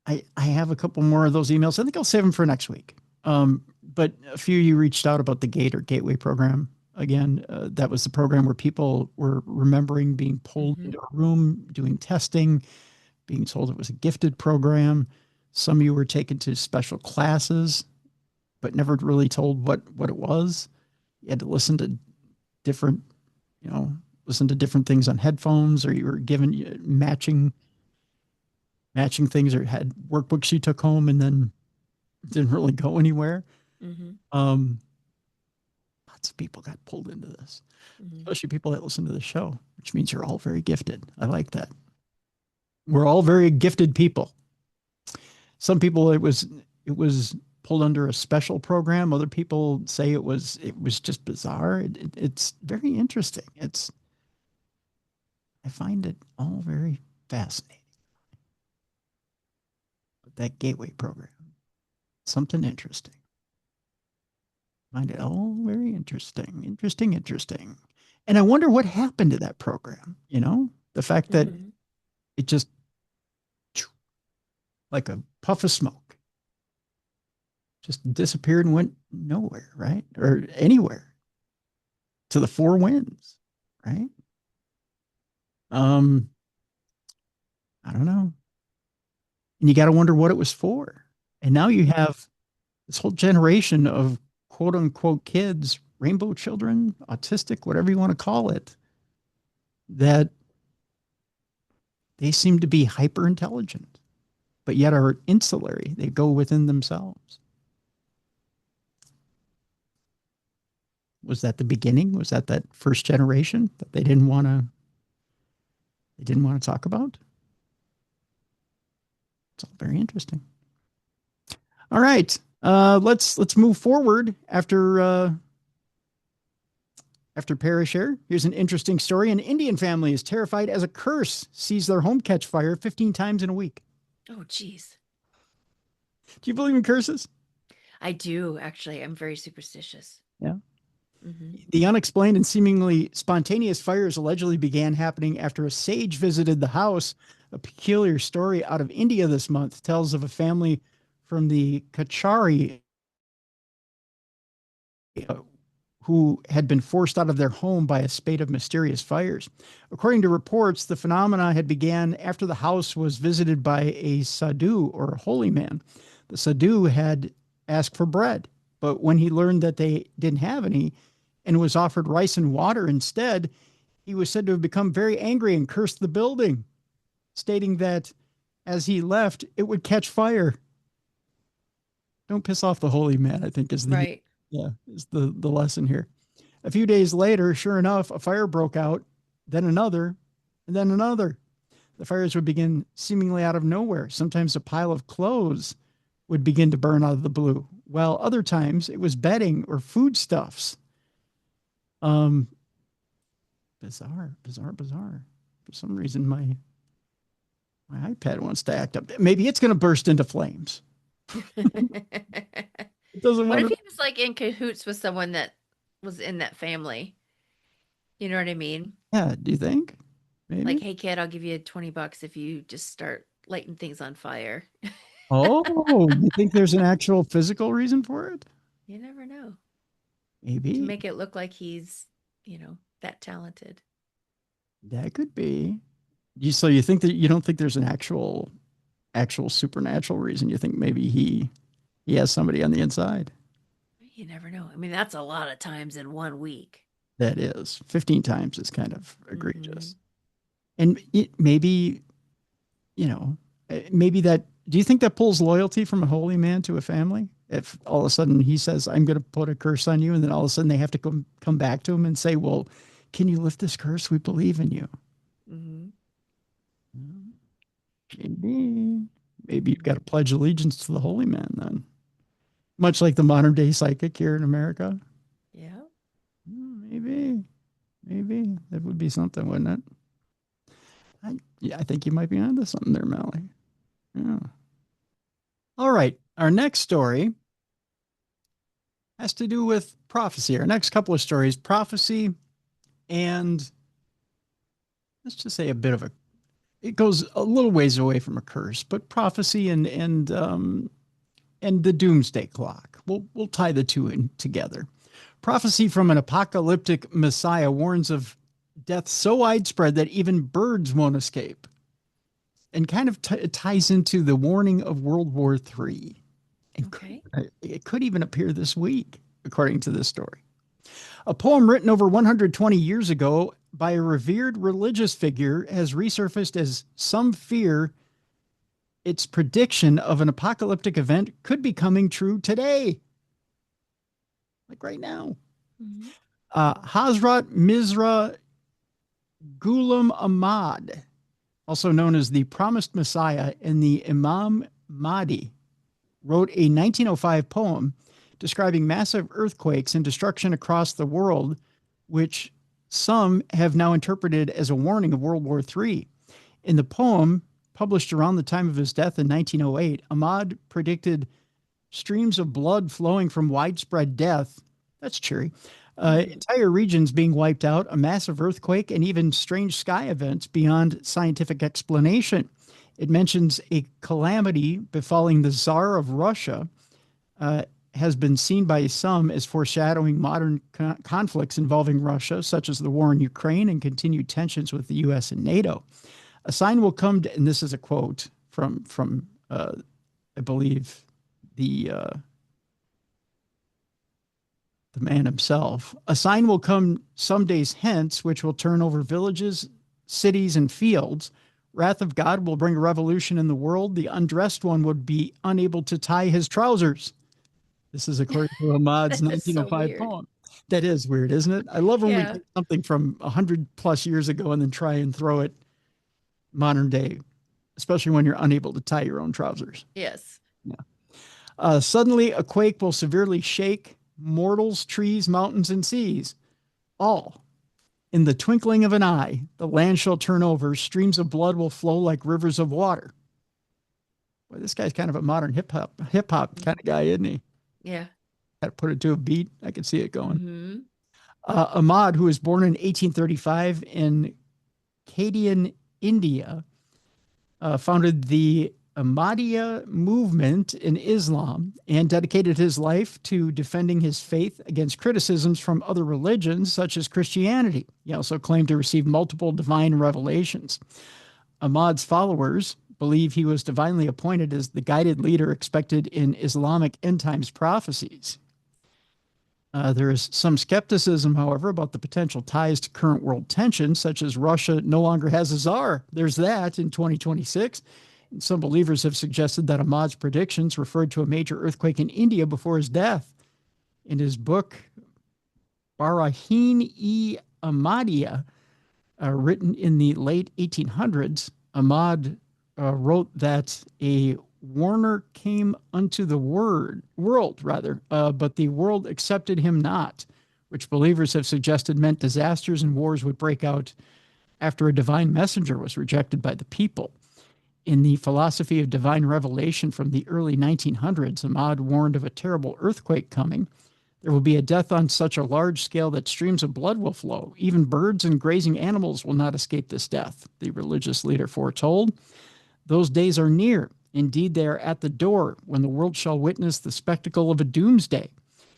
I have a couple more of those emails. I think I'll save them for next week. But a few of you reached out about the GATE or Gateway program. Again, that was the program where people were remembering being pulled into a room, doing testing, being told it was a gifted program. Some of you were taken to special classes, but never really told what it was. You had to listen to different, listen to different things on headphones, or you were given matching things, or had workbooks you took home and then didn't really go anywhere. Lots of people got pulled into this, especially people that listen to the show, which means you're all very gifted. I like that. We're all very gifted people. Some people, it was pulled under a special program. Other people say it was just bizarre. It's very interesting. I find it all very fascinating. That Gateway program, something interesting. Find it all very interesting. And I wonder what happened to that program. The fact that it just, like a puff of smoke, just disappeared and went nowhere, right? Or anywhere, to the four winds, right? I don't know. And you got to wonder what it was for. And now you have this whole generation of quote unquote kids, rainbow children, autistic, whatever you want to call it, that they seem to be hyper intelligent, but yet are insulary. They go within themselves. Was that the beginning? Was that first generation that they didn't want to talk about? It's all very interesting. All right. Let's move forward after Parashare. Here's an interesting story. An Indian family is terrified as a curse sees their home catch fire 15 times in a week. Oh, geez. Do you believe in curses? I do, actually. I'm very superstitious. Yeah. The unexplained and seemingly spontaneous fires allegedly began happening after a sage visited the house. A peculiar story out of India this month tells of a family from the Kachari who had been forced out of their home by a spate of mysterious fires. According to reports, the phenomena had began after the house was visited by a sadhu, or a holy man. The sadhu had asked for bread, but when he learned that they didn't have any and was offered rice and water instead, he was said to have become very angry and cursed the building, stating that as he left, it would catch fire. Don't piss off the holy man, I think is the lesson here. A few days later, sure enough, a fire broke out, then another, and then another. The fires would begin seemingly out of nowhere. Sometimes a pile of clothes would begin to burn out of the blue, while other times it was bedding or foodstuffs. Bizarre. For some reason, my iPad wants to act up. Maybe it's going to burst into flames. It doesn't What want if he was like in cahoots with someone that was in that family? You know what I mean? Yeah, do you think? Maybe? Like, hey kid, I'll give you $20 if you just start lighting things on fire. Oh, you think there's an actual physical reason for it? You never know. Maybe. To make it look like he's, that talented. That could be. So you think that you don't think there's an actual supernatural reason? You think maybe he has somebody on the inside? You never know. I mean, that's a lot of times in 1 week. That is 15 times is kind of egregious. And maybe that, do you think that pulls loyalty from a holy man to a family? If all of a sudden he says, I'm going to put a curse on you, and then all of a sudden they have to come back to him and say, well, can you lift this curse? We believe in you. Maybe you've got to pledge allegiance to the holy man then. Much like the modern day psychic here in America. Yeah. Maybe that would be something, wouldn't it? I think you might be onto something there, Mallie. Yeah. All right. Our next story has to do with prophecy. Our next couple of stories, prophecy, and let's just say it goes a little ways away from a curse, but prophecy and the Doomsday Clock. We'll tie the two in together. Prophecy from an apocalyptic Messiah warns of death so widespread that even birds won't escape, and kind of ties into the warning of World War III. Okay. It could even appear this week, according to this story. A poem written over 120 years ago by a revered religious figure has resurfaced as some fear its prediction of an apocalyptic event could be coming true today. Like right now. Mhm. Hazrat Mirza Ghulam Ahmad, also known as the Promised Messiah and the Imam Mahdi, wrote a 1905 poem describing massive earthquakes and destruction across the world, which some have now interpreted as a warning of World War III. In the poem, published around the time of his death in 1908, Ahmad predicted streams of blood flowing from widespread death. That's cheery. Entire regions being wiped out, a massive earthquake, and even strange sky events beyond scientific explanation. It mentions a calamity befalling the Tsar of Russia, has been seen by some as foreshadowing modern conflicts involving Russia, such as the war in Ukraine and continued tensions with the U.S. and NATO. A sign will come, and this is a quote from I believe, the man himself. A sign will come some days hence, which will turn over villages, cities, and fields. Wrath of God will bring a revolution in the world. The undressed one would be unable to tie his trousers. This is according to Ahmad's That is so 1905 weird. poem. That is weird, isn't it? I love when we Yeah. take something from 100 plus years ago and then try and throw it modern day, especially when you're unable to tie your own trousers. Yes. Suddenly, a quake will severely shake mortals, trees, mountains, and seas. All in the twinkling of an eye, the land shall turn over. Streams of blood will flow like rivers of water. Boy, this guy's kind of a modern hip hop kind of guy, isn't he? Yeah. Got to put it to a beat. I can see it going. Mm-hmm. Ahmad, who was born in 1835 in Kadian, India, founded the Ahmadiyya movement in Islam and dedicated his life to defending his faith against criticisms from other religions, such as Christianity. He also claimed to receive multiple divine revelations. Ahmad's followers believe he was divinely appointed as the guided leader expected in Islamic end times prophecies. There is some skepticism, however, about the potential ties to current world tensions, such as Russia no longer has a czar. There's that in 2026. And some believers have suggested that Ahmad's predictions referred to a major earthquake in India before his death. In his book, Barahin-e Ahmadiyya, written in the late 1800s, Ahmad wrote that a warner came unto the world, but the world accepted him not, which believers have suggested meant disasters and wars would break out after a divine messenger was rejected by the people. In the philosophy of divine revelation from the early 1900s, Ahmad warned of a terrible earthquake coming. There will be a death on such a large scale that streams of blood will flow. Even birds and grazing animals will not escape this death, the religious leader foretold. Those days are near. Indeed, they are at the door when the world shall witness the spectacle of a doomsday.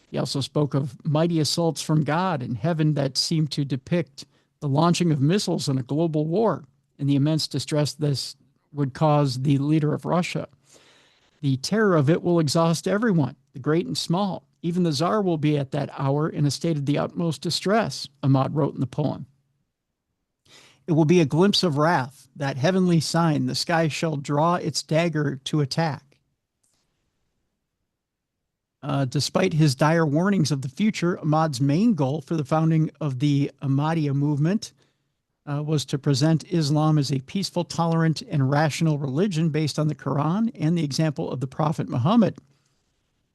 He also spoke of mighty assaults from God in heaven that seemed to depict the launching of missiles in a global war and the immense distress this would cause the leader of Russia. The terror of it will exhaust everyone, the great and small. Even the Tsar will be at that hour in a state of the utmost distress, Ahmad wrote in the poem. It will be a glimpse of wrath, that heavenly sign. The sky shall draw its dagger to attack. Despite his dire warnings of the future, Ahmad's main goal for the founding of the Ahmadiyya movement was to present Islam as a peaceful, tolerant, and rational religion based on the Quran and the example of the Prophet Muhammad.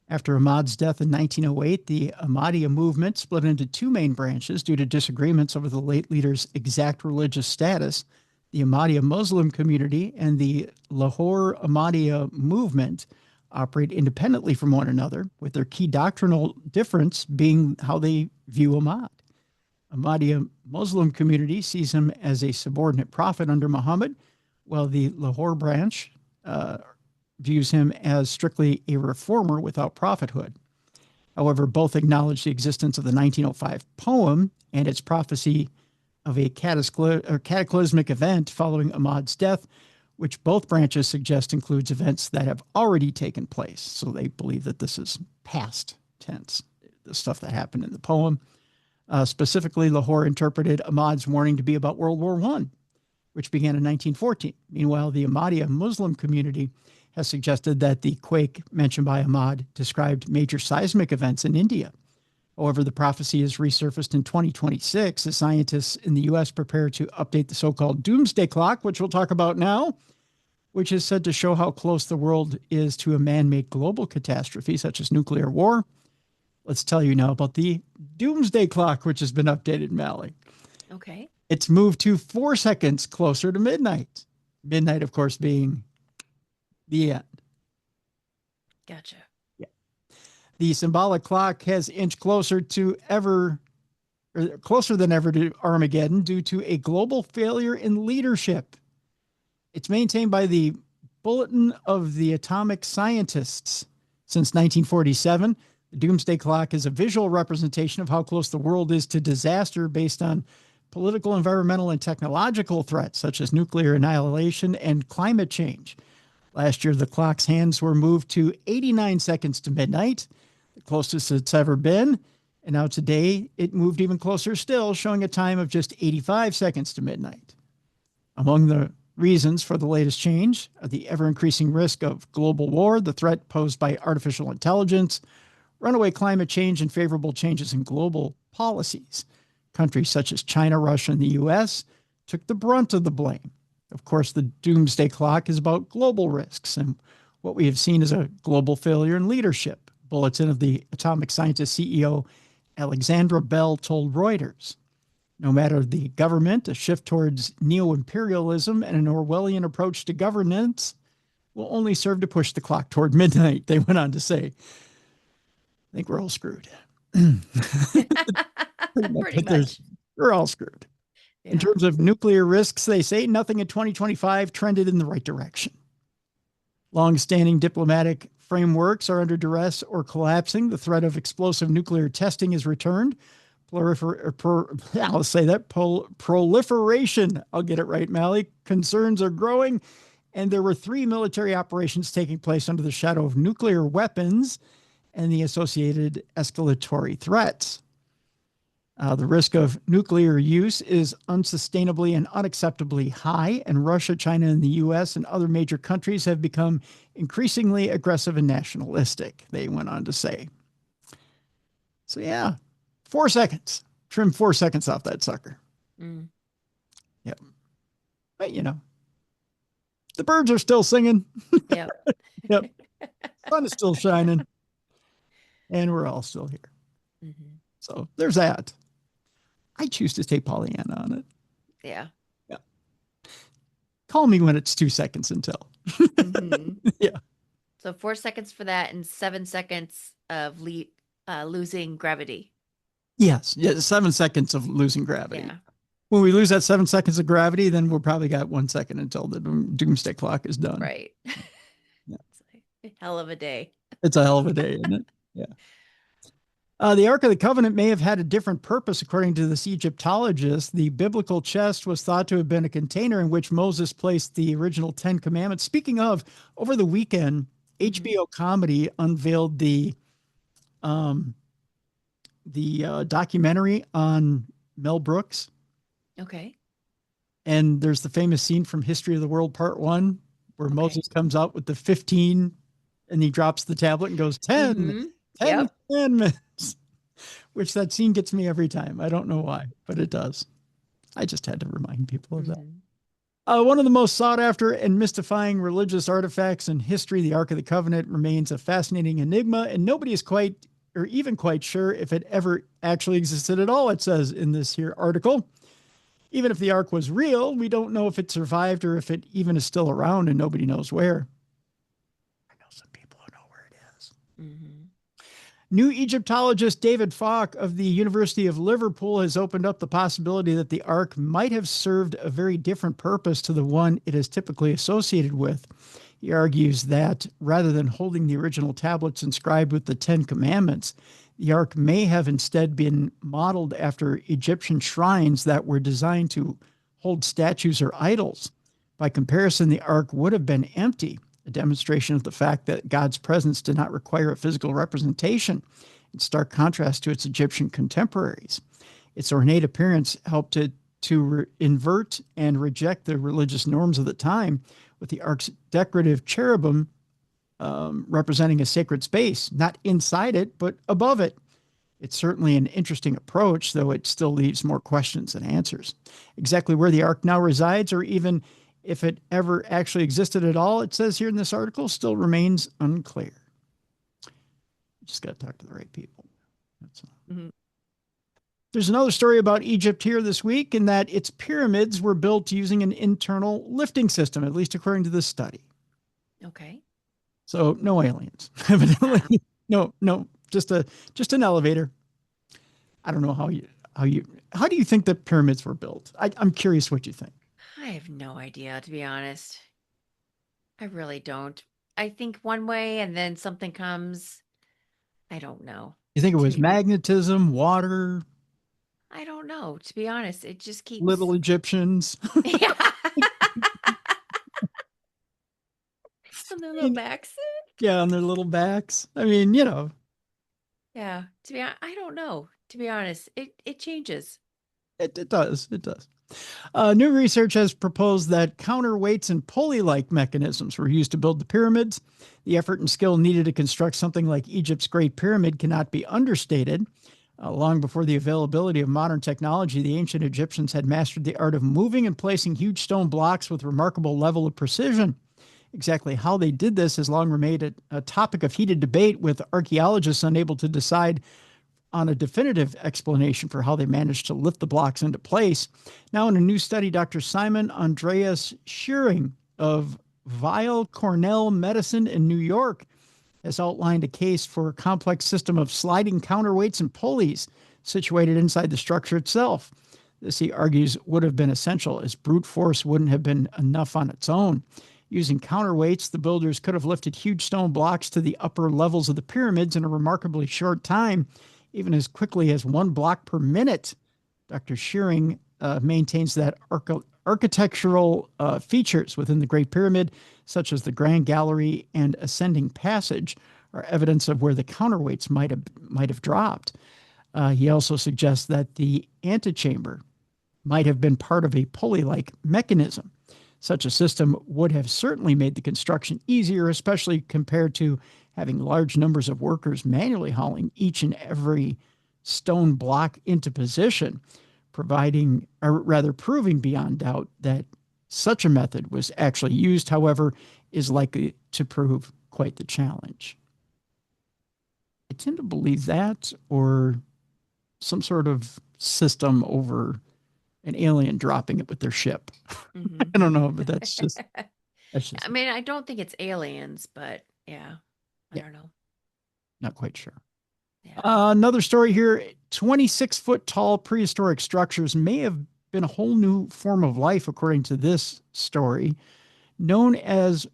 After Ahmad's death in 1908, the Ahmadiyya movement split into two main branches due to disagreements over the late leader's exact religious status. The Ahmadiyya Muslim community and the Lahore Ahmadiyya movement operate independently from one another, with their key doctrinal difference being how they view Ahmad. Ahmadiyya Muslim community sees him as a subordinate prophet under Muhammad, while the Lahore branch views him as strictly a reformer without prophethood. However, both acknowledge the existence of the 1905 poem and its prophecy of a cataclysmic event following Ahmad's death, which both branches suggest includes events that have already taken place. So they believe that this is past tense, the stuff that happened in the poem. Specifically, Lahore interpreted Ahmad's warning to be about World War I, which began in 1914. Meanwhile, the Ahmadiyya Muslim community has suggested that the quake mentioned by Ahmad described major seismic events in India. However, the prophecy has resurfaced in 2026 as scientists in the U.S. prepare to update the so-called Doomsday Clock, which we'll talk about now, which is said to show how close the world is to a man-made global catastrophe such as nuclear war. Let's tell you now about the Doomsday Clock, which has been updated, Mallie. Okay. It's moved to 4 seconds closer to midnight. Midnight, of course, being the end. Gotcha. Yeah. The symbolic clock has inched closer than ever to Armageddon due to a global failure in leadership. It's maintained by the Bulletin of the Atomic Scientists since 1947. The Doomsday Clock is a visual representation of how close the world is to disaster based on political, environmental, and technological threats such as nuclear annihilation and climate change. Last year, the clock's hands were moved to 89 seconds to midnight, the closest it's ever been. And now today, it moved even closer still, showing a time of just 85 seconds to midnight. Among the reasons for the latest change are the ever-increasing risk of global war, the threat posed by artificial intelligence, runaway climate change, and favorable changes in global policies. Countries such as China, Russia, and the U.S. took the brunt of the blame. Of course, the Doomsday Clock is about global risks, and what we have seen is a global failure in leadership. Bulletin of the Atomic Scientist CEO Alexandra Bell told Reuters. No matter the government, a shift towards neo-imperialism and an Orwellian approach to governance will only serve to push the clock toward midnight, they went on to say. I think we're all screwed. Pretty much. We're all screwed. Yeah. In terms of nuclear risks, they say nothing in 2025 trended in the right direction. Long-standing diplomatic frameworks are under duress or collapsing. The threat of explosive nuclear testing is returned. Proliferation, I'll get it right, Mallie. Concerns are growing, and there were 3 military operations taking place under the shadow of nuclear weapons and the associated escalatory threats. The risk of nuclear use is unsustainably and unacceptably high, and Russia, China, and the U.S. and other major countries have become increasingly aggressive and nationalistic, they went on to say. So yeah, 4 seconds. Trim 4 seconds off that sucker. Mm. Yep. But, you know, the birds are still singing. Yep. Yep. Sun is still shining. And we're all still here. Mm-hmm. So there's that. I choose to stay Pollyanna on it. Yeah. Yeah. Call me when it's 2 seconds until. Mm-hmm. Yeah. So 4 seconds for that and 7 seconds of losing gravity. Yes. Yeah. 7 seconds of losing gravity. Yeah. When we lose that 7 seconds of gravity, then we'll probably got 1 second until the Doomsday Clock is done. Right. Yeah. It's a hell of a day. It's a hell of a day, isn't it? Yeah. The Ark of the Covenant may have had a different purpose, according to this Egyptologist. The biblical chest was thought to have been a container in which Moses placed the original 10 commandments. Speaking of, over the weekend, HBO comedy unveiled the documentary on Mel Brooks. Okay. And there's the famous scene from History of the World Part 1 where Moses comes out with the 15 and he drops the tablet and goes 10. Mm-hmm. 10 commandments, which that scene gets me every time. I don't know why, but it does. I just had to remind people of that. One of the most sought after and mystifying religious artifacts in history, the Ark of the Covenant, remains a fascinating enigma, and nobody is quite sure if it ever actually existed at all, it says in this here article. Even if the Ark was real, we don't know if it survived or if it even is still around, and nobody knows where. I know some people who know where it is. Mm-hmm. New Egyptologist David Falk of the University of Liverpool has opened up the possibility that the Ark might have served a very different purpose to the one it is typically associated with. He argues that rather than holding the original tablets inscribed with the Ten Commandments, the Ark may have instead been modeled after Egyptian shrines that were designed to hold statues or idols. By comparison, the Ark would have been empty, a demonstration of the fact that God's presence did not require a physical representation, in stark contrast to its Egyptian contemporaries. Its ornate appearance helped to invert and reject the religious norms of the time, with the Ark's decorative cherubim representing a sacred space, not inside it, but above it. It's certainly an interesting approach, though it still leaves more questions than answers. Exactly where the Ark now resides, or even if it ever actually existed at all, it says here in this article, still remains unclear. Just got to talk to the right people. That's all. Mm-hmm. There's another story about Egypt here this week, in that its pyramids were built using an internal lifting system, at least according to this study. Okay. So no aliens, evidently. No, just an elevator. I don't know how do you think the pyramids were built? I'm curious what you think. I have no idea, to be honest. I really don't. I think one way and then something comes. I don't know. You think it was magnetism, water? I don't know. To be honest, it just keeps... Little Egyptians. Yeah. On their little backs. Yeah, on their little backs. I mean, you know. Yeah. To be honest, I don't know. To be honest, it changes. It does. It does. New research has proposed that counterweights and pulley-like mechanisms were used to build the pyramids. The effort and skill needed to construct something like Egypt's Great Pyramid cannot be understated. Long before the availability of modern technology, the ancient Egyptians had mastered the art of moving and placing huge stone blocks with remarkable level of precision. Exactly how they did this has long remained a topic of heated debate, with archaeologists unable to decide on a definitive explanation for how they managed to lift the blocks into place. Now, in a new study, Dr. Simon Andreas Shearing of Weill Cornell Medicine in New York has outlined a case for a complex system of sliding counterweights and pulleys situated inside the structure itself. This, he argues, would have been essential, as brute force wouldn't have been enough on its own. Using counterweights, the builders could have lifted huge stone blocks to the upper levels of the pyramids in a remarkably short time, even as quickly as 1 block per minute. Dr. Shearing maintains that architectural features within the Great Pyramid, such as the Grand Gallery and Ascending Passage, are evidence of where the counterweights might have dropped. He also suggests that the antechamber might have been part of a pulley-like mechanism. Such a system would have certainly made the construction easier, especially compared to having large numbers of workers manually hauling each and every stone block into position, proving beyond doubt that such a method was actually used, however, is likely to prove quite the challenge. I tend to believe that, or some sort of system over an alien dropping it with their ship. Mm-hmm. I don't know, but that's just. I mean, I don't think it's aliens, but yeah, I don't know. Not quite sure. Yeah. Another story here: 26-foot tall prehistoric structures may have been a whole new form of life, according to this story, known as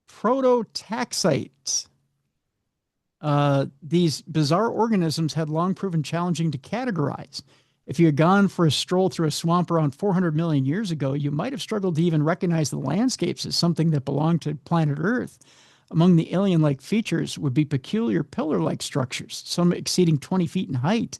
prototaxites. These bizarre organisms had long proven challenging to categorize. If you had gone for a stroll through a swamp around 400 million years ago, you might have struggled to even recognize the landscapes as something that belonged to planet Earth. Among the alien-like features would be peculiar pillar-like structures, some exceeding 20 feet in height.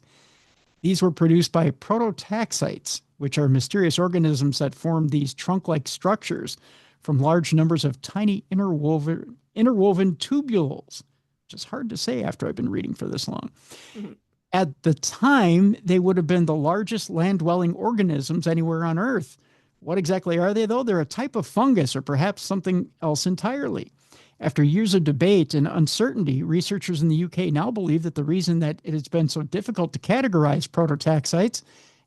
These were produced by prototaxites, which are mysterious organisms that form these trunk-like structures from large numbers of tiny interwoven tubules, which is hard to say after I've been reading for this long. Mm-hmm. At the time, they would have been the largest land-dwelling organisms anywhere on Earth. What exactly are they, though? They're a type of fungus, or perhaps something else entirely. After years of debate and uncertainty, researchers in the UK now believe that the reason that it has been so difficult to categorize prototaxites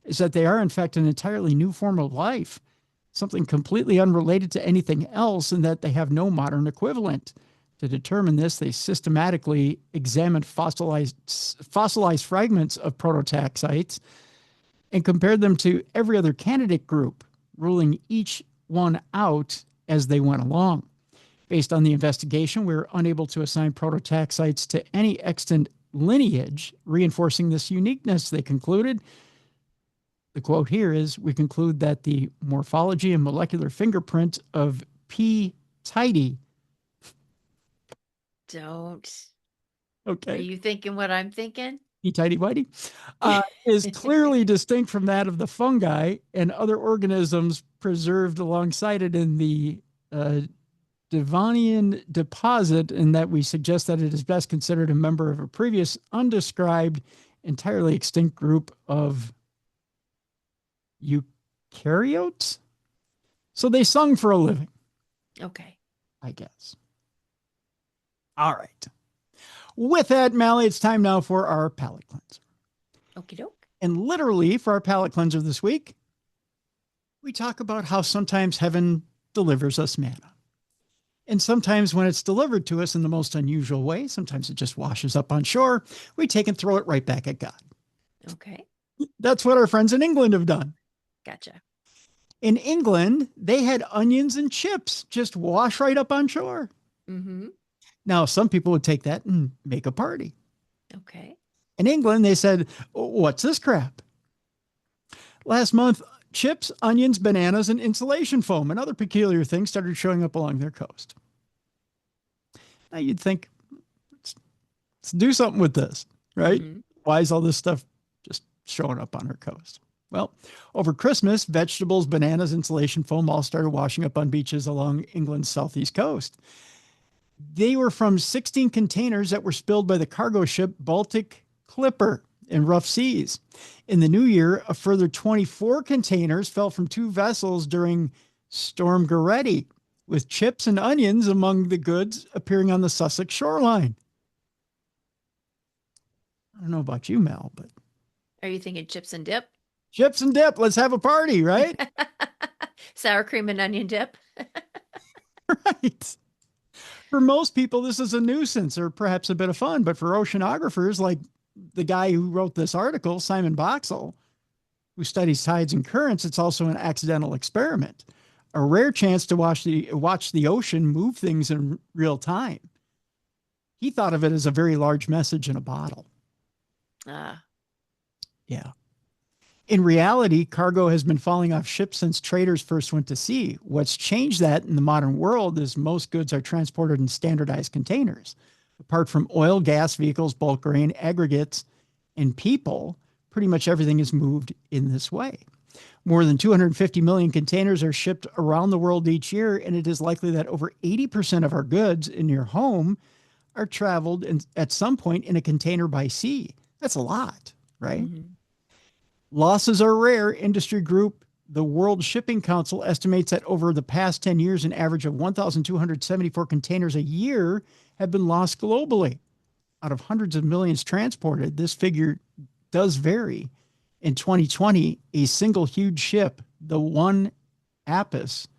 is that they are, in fact, an entirely new form of life, something completely unrelated to anything else, and that they have no modern equivalent. To determine this, they systematically examined fossilized fragments of prototaxites and compared them to every other candidate group, ruling each one out as they went along. Based on the investigation, we were unable to assign prototaxites to any extant lineage, reinforcing this uniqueness. They concluded, the quote here is, we conclude that the morphology and molecular fingerprint of P. tidy. Don't. Okay. Are you thinking what I'm thinking? P. tidy whitey, is clearly distinct from that of the fungi and other organisms preserved alongside it in the Devonian deposit, in that we suggest that it is best considered a member of a previous undescribed, entirely extinct group of eukaryotes. So they sung for a living. Okay. I guess. All right. With that, Mallie, it's time now for our palate cleanser. Okie doke. And literally, for our palate cleanser this week, we talk about how sometimes heaven delivers us manna. And sometimes when it's delivered to us in the most unusual way, sometimes it just washes up on shore, we take and throw it right back at God. Okay. That's what our friends in England have done. Gotcha. In England, they had onions and chips just wash right up on shore. Mm-hmm. Now, some people would take that and make a party. Okay. In England, they said, what's this crap? Last month, chips, onions, bananas, and insulation foam and other peculiar things started showing up along their coast. Now you'd think, let's do something with this, right? Mm-hmm. Why is all this stuff just showing up on our coast? Well, over Christmas, vegetables, bananas, insulation foam all started washing up on beaches along England's southeast coast. They were from 16 containers that were spilled by the cargo ship Baltic Clipper in rough seas. In the new year, a further 24 containers fell from 2 vessels during Storm Goretti, with chips and onions among the goods appearing on the Sussex shoreline. I don't know about you, Mel, but... Are you thinking chips and dip? Chips and dip. Let's have a party, right? Sour cream and onion dip. Right. For most people, this is a nuisance or perhaps a bit of fun, but for oceanographers like the guy who wrote this article, Simon Boxall, who studies tides and currents, it's also an accidental experiment, a rare chance to watch the ocean move things in real time. He thought of it as a very large message in a bottle. Yeah. In reality, cargo has been falling off ships since traders first went to sea. What's changed that in the modern world is most goods are transported in standardized containers. Apart from oil, gas, vehicles, bulk grain, aggregates, and people, pretty much everything is moved in this way. More than 250 million containers are shipped around the world each year, and it is likely that over 80% of our goods in your home are traveled at some point in a container by sea. That's a lot, right? Mm-hmm. Losses are rare. Industry group, the World Shipping Council, estimates that over the past 10 years, an average of 1,274 containers a year have been lost globally. Out of hundreds of millions transported, this figure does vary. In 2020, a single huge ship, the One Apis,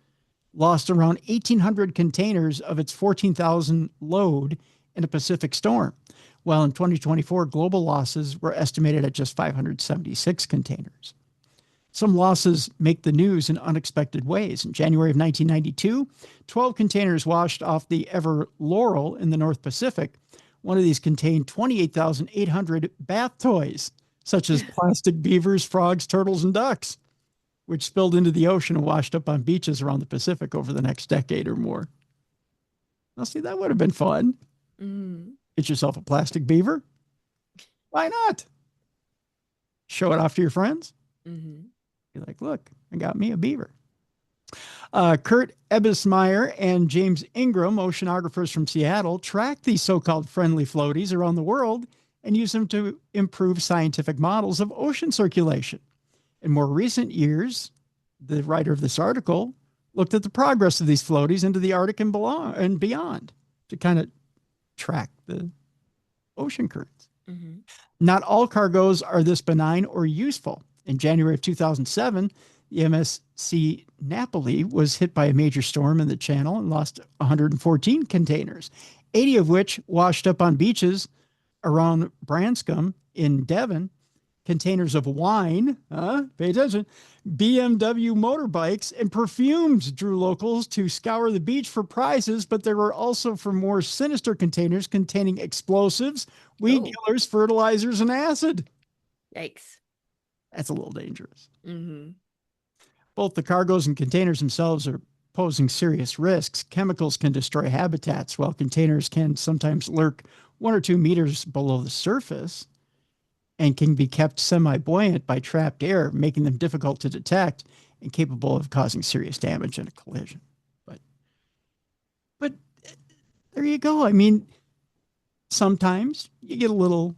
lost around 1,800 containers of its 14,000 load in a Pacific storm, while in 2024, global losses were estimated at just 576 containers. Some losses make the news in unexpected ways. In January of 1992, 12 containers washed off the Ever Laurel in the North Pacific. One of these contained 28,800 bath toys, such as plastic beavers, frogs, turtles, and ducks, which spilled into the ocean and washed up on beaches around the Pacific over the next decade or more. Now, see, that would have been fun. Mm. Get yourself a plastic beaver. Why not? Show it off to your friends. Mm-hmm. Be like, look, I got me a beaver. Kurt Ebbesmeyer and James Ingram, oceanographers from Seattle, track these so-called friendly floaties around the world and use them to improve scientific models of ocean circulation. In more recent years, the writer of this article looked at the progress of these floaties into the Arctic and beyond to kind of track the ocean currents. Mm-hmm. Not all cargoes are this benign or useful. In January of 2007, the MSC Napoli was hit by a major storm in the channel and lost 114 containers, 80 of which washed up on beaches around Branscombe in Devon. containers of wine, pay attention, BMW motorbikes, and perfumes drew locals to scour the beach for prizes, but there were also for more sinister containers containing explosives, weed killers, fertilizers, and acid. Yikes. That's a little dangerous. Mm-hmm. Both the cargoes and containers themselves are posing serious risks. Chemicals can destroy habitats, while containers can sometimes lurk 1 or 2 meters below the surface and can be kept semi-buoyant by trapped air, making them difficult to detect and capable of causing serious damage in a collision. But there you go. I mean, sometimes you get a little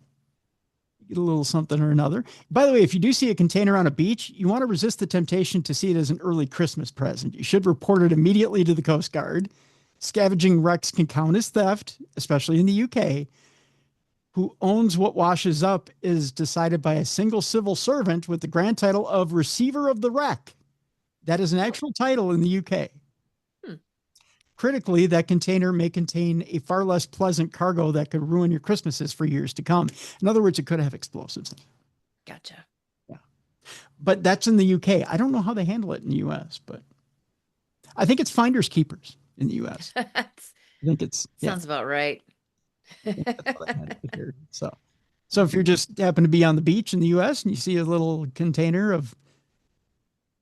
something or another. By the way, if you do see a container on a beach, you want to resist the temptation to see it as an early Christmas present. You should report it immediately to the Coast Guard. Scavenging wrecks can count as theft, especially in the UK. Who owns what washes up is decided by a single civil servant with the grand title of Receiver of the Wreck. That is an actual title in the UK. Critically, that container may contain a far less pleasant cargo that could ruin your Christmases for years to come. In other words, it could have explosives in it. Gotcha. Yeah. But that's in the UK. I don't know how they handle it in the US, but I think it's finders keepers in the US. I think it's sounds about right. So if you're just happen to be on the beach in the US and you see a little container of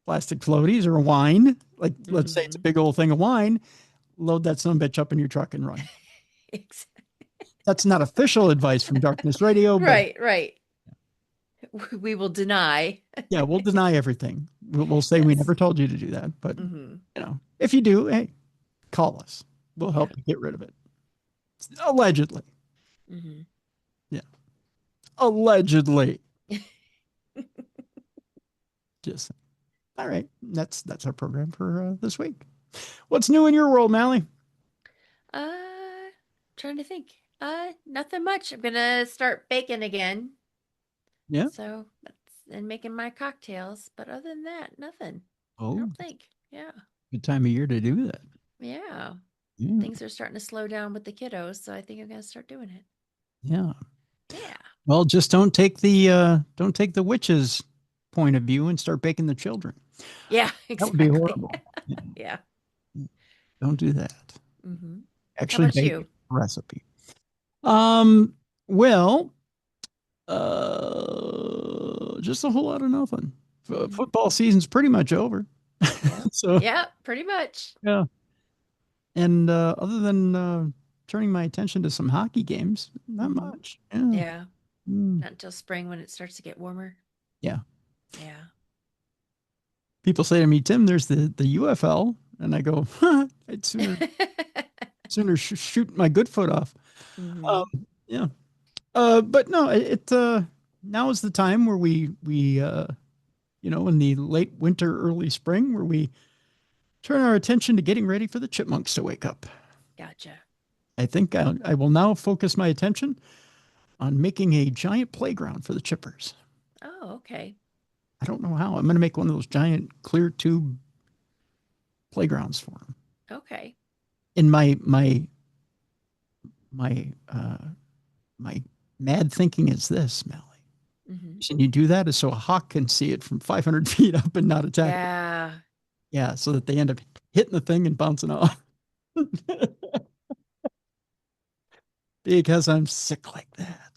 plastic floaties or wine, like let's say it's a big old thing of wine, load that son of a bitch up in your truck and run. Exactly. That's not official advice from Darkness Radio. Right. We will deny. Yeah, we'll deny everything. We'll say we never told you to do that. But, if you do, hey, call us. We'll help you get rid of it. Allegedly. Yeah. Allegedly. Just all right. That's our program for this week. What's new in your world, Mallie? Trying to think. Nothing much. I'm gonna start baking again. Yeah. So and making my cocktails, but other than that, nothing. Oh, I don't think. Yeah. Good time of year to do that. Yeah. Yeah. Things are starting to slow down with the kiddos, so I think I'm gonna start doing it. Yeah. Yeah. Well, just don't take the witch's point of view and start baking the children. Yeah, exactly. That would be horrible. Yeah. Don't do that. Actually, bake a recipe. Well, just a whole lot of nothing. Football season's pretty much over. Yeah. So yeah, pretty much. Yeah. And other than turning my attention to some hockey games, not much. Yeah. Not until spring when it starts to get warmer. Yeah. Yeah. People say to me, Tim, there's the UFL. And I go, I'd sooner shoot my good foot off. Yeah. But no, now is the time where we in the late winter, early spring, where we turn our attention to getting ready for the chipmunks to wake up. Gotcha. I think I will now focus my attention on making a giant playground for the chippers. Oh, okay. I don't know how. I'm going to make one of those giant clear tube playgrounds for them. Okay. In my mad thinking is this, Mallie. And you do that is so a hawk can see it from 500 feet up and not attack. Yeah. It. Yeah. So that they end up hitting the thing and bouncing off. Because I'm sick like that.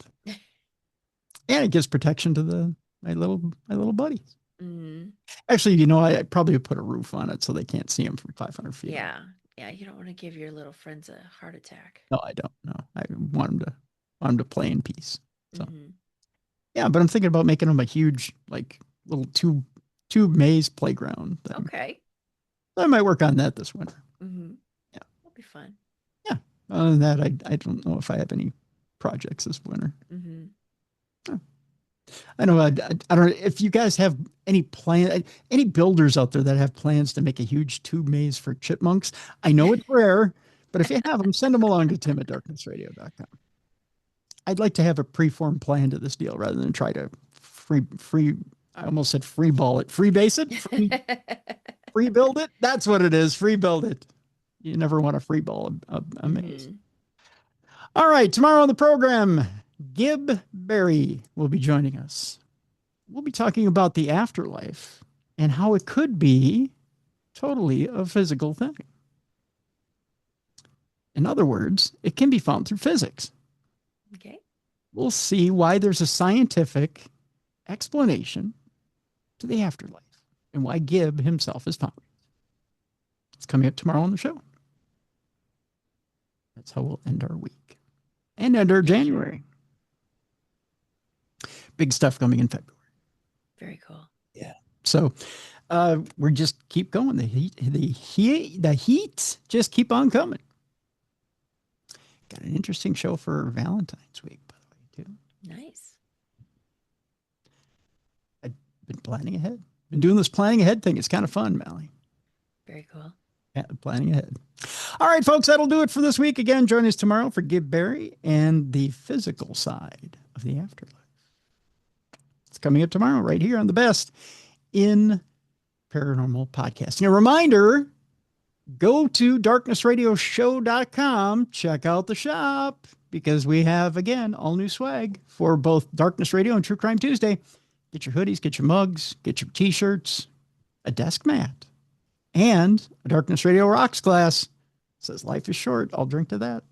And it gives protection to my little buddies. Actually, I probably would put a roof on it so they can't see them from 500 feet. Yeah. Yeah. You don't want to give your little friends a heart attack. No, I don't. No, I want them to play in peace. So, yeah, but I'm thinking about making them a huge, like, little tube maze playground thing. Okay. I might work on that this winter. Yeah. That'll be fun. Yeah. Other than that, I don't know if I have any projects this winter. I know. I don't know if you guys have any builders out there that have plans to make a huge tube maze for chipmunks. I know it's rare, but if you have them, send them along to tim@darknessradio.com. I'd like to have a preformed plan to this deal rather than try to I almost said free ball it, free base it, free build it. That's what it is. Free build it. You never want to free ball a maze. All right. Tomorrow on the program, Gib Berry will be joining us. we'll be talking about the afterlife and how it could be totally a physical thing. In other words, it can be found through physics. Okay. We'll see why there's a scientific explanation to the afterlife and why Gibb himself is found. It's coming up tomorrow on the show. That's how we'll end our week and end our January. Big stuff coming in February. Very cool. Yeah. So we're just keep going. The heat just keep on coming. Got an interesting show for Valentine's week, by the way, too. Nice. I've been planning ahead. Been doing this planning ahead thing. It's kind of fun, Mallie. Very cool. Yeah, planning ahead. All right, folks, that'll do it for this week. Again, join us tomorrow for Gibb Barry and the physical side of the afterlife. It's coming up tomorrow right here on the best in paranormal podcasting. A reminder, go to darknessradioshow.com. Check out the shop because we have, again, all new swag for both Darkness Radio and True Crime Tuesday. Get your hoodies, get your mugs, get your t-shirts, a desk mat, and a Darkness Radio Rocks glass. It says life is short. I'll drink to that.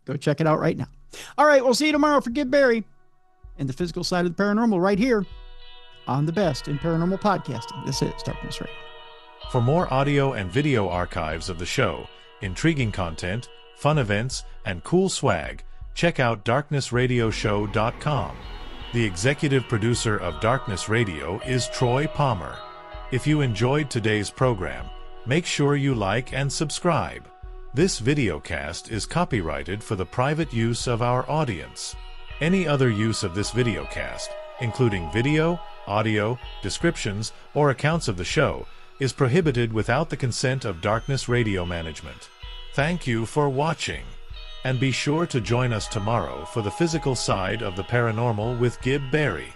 Go check it out right now. All right, we'll see you tomorrow for Gibb Barry and the physical side of the paranormal right here on the best in paranormal podcasting. This is Darkness Radio. For more audio and video archives of the show, intriguing content, fun events, and cool swag, check out darknessradioshow.com. The executive producer of Darkness Radio is Troy Palmer. If you enjoyed today's program, make sure you like and subscribe. This videocast is copyrighted for the private use of our audience. Any other use of this videocast, including video, audio, descriptions, or accounts of the show, is prohibited without the consent of Darkness Radio Management. Thank you for watching, and be sure to join us tomorrow for the physical side of the paranormal with Gibb Barry.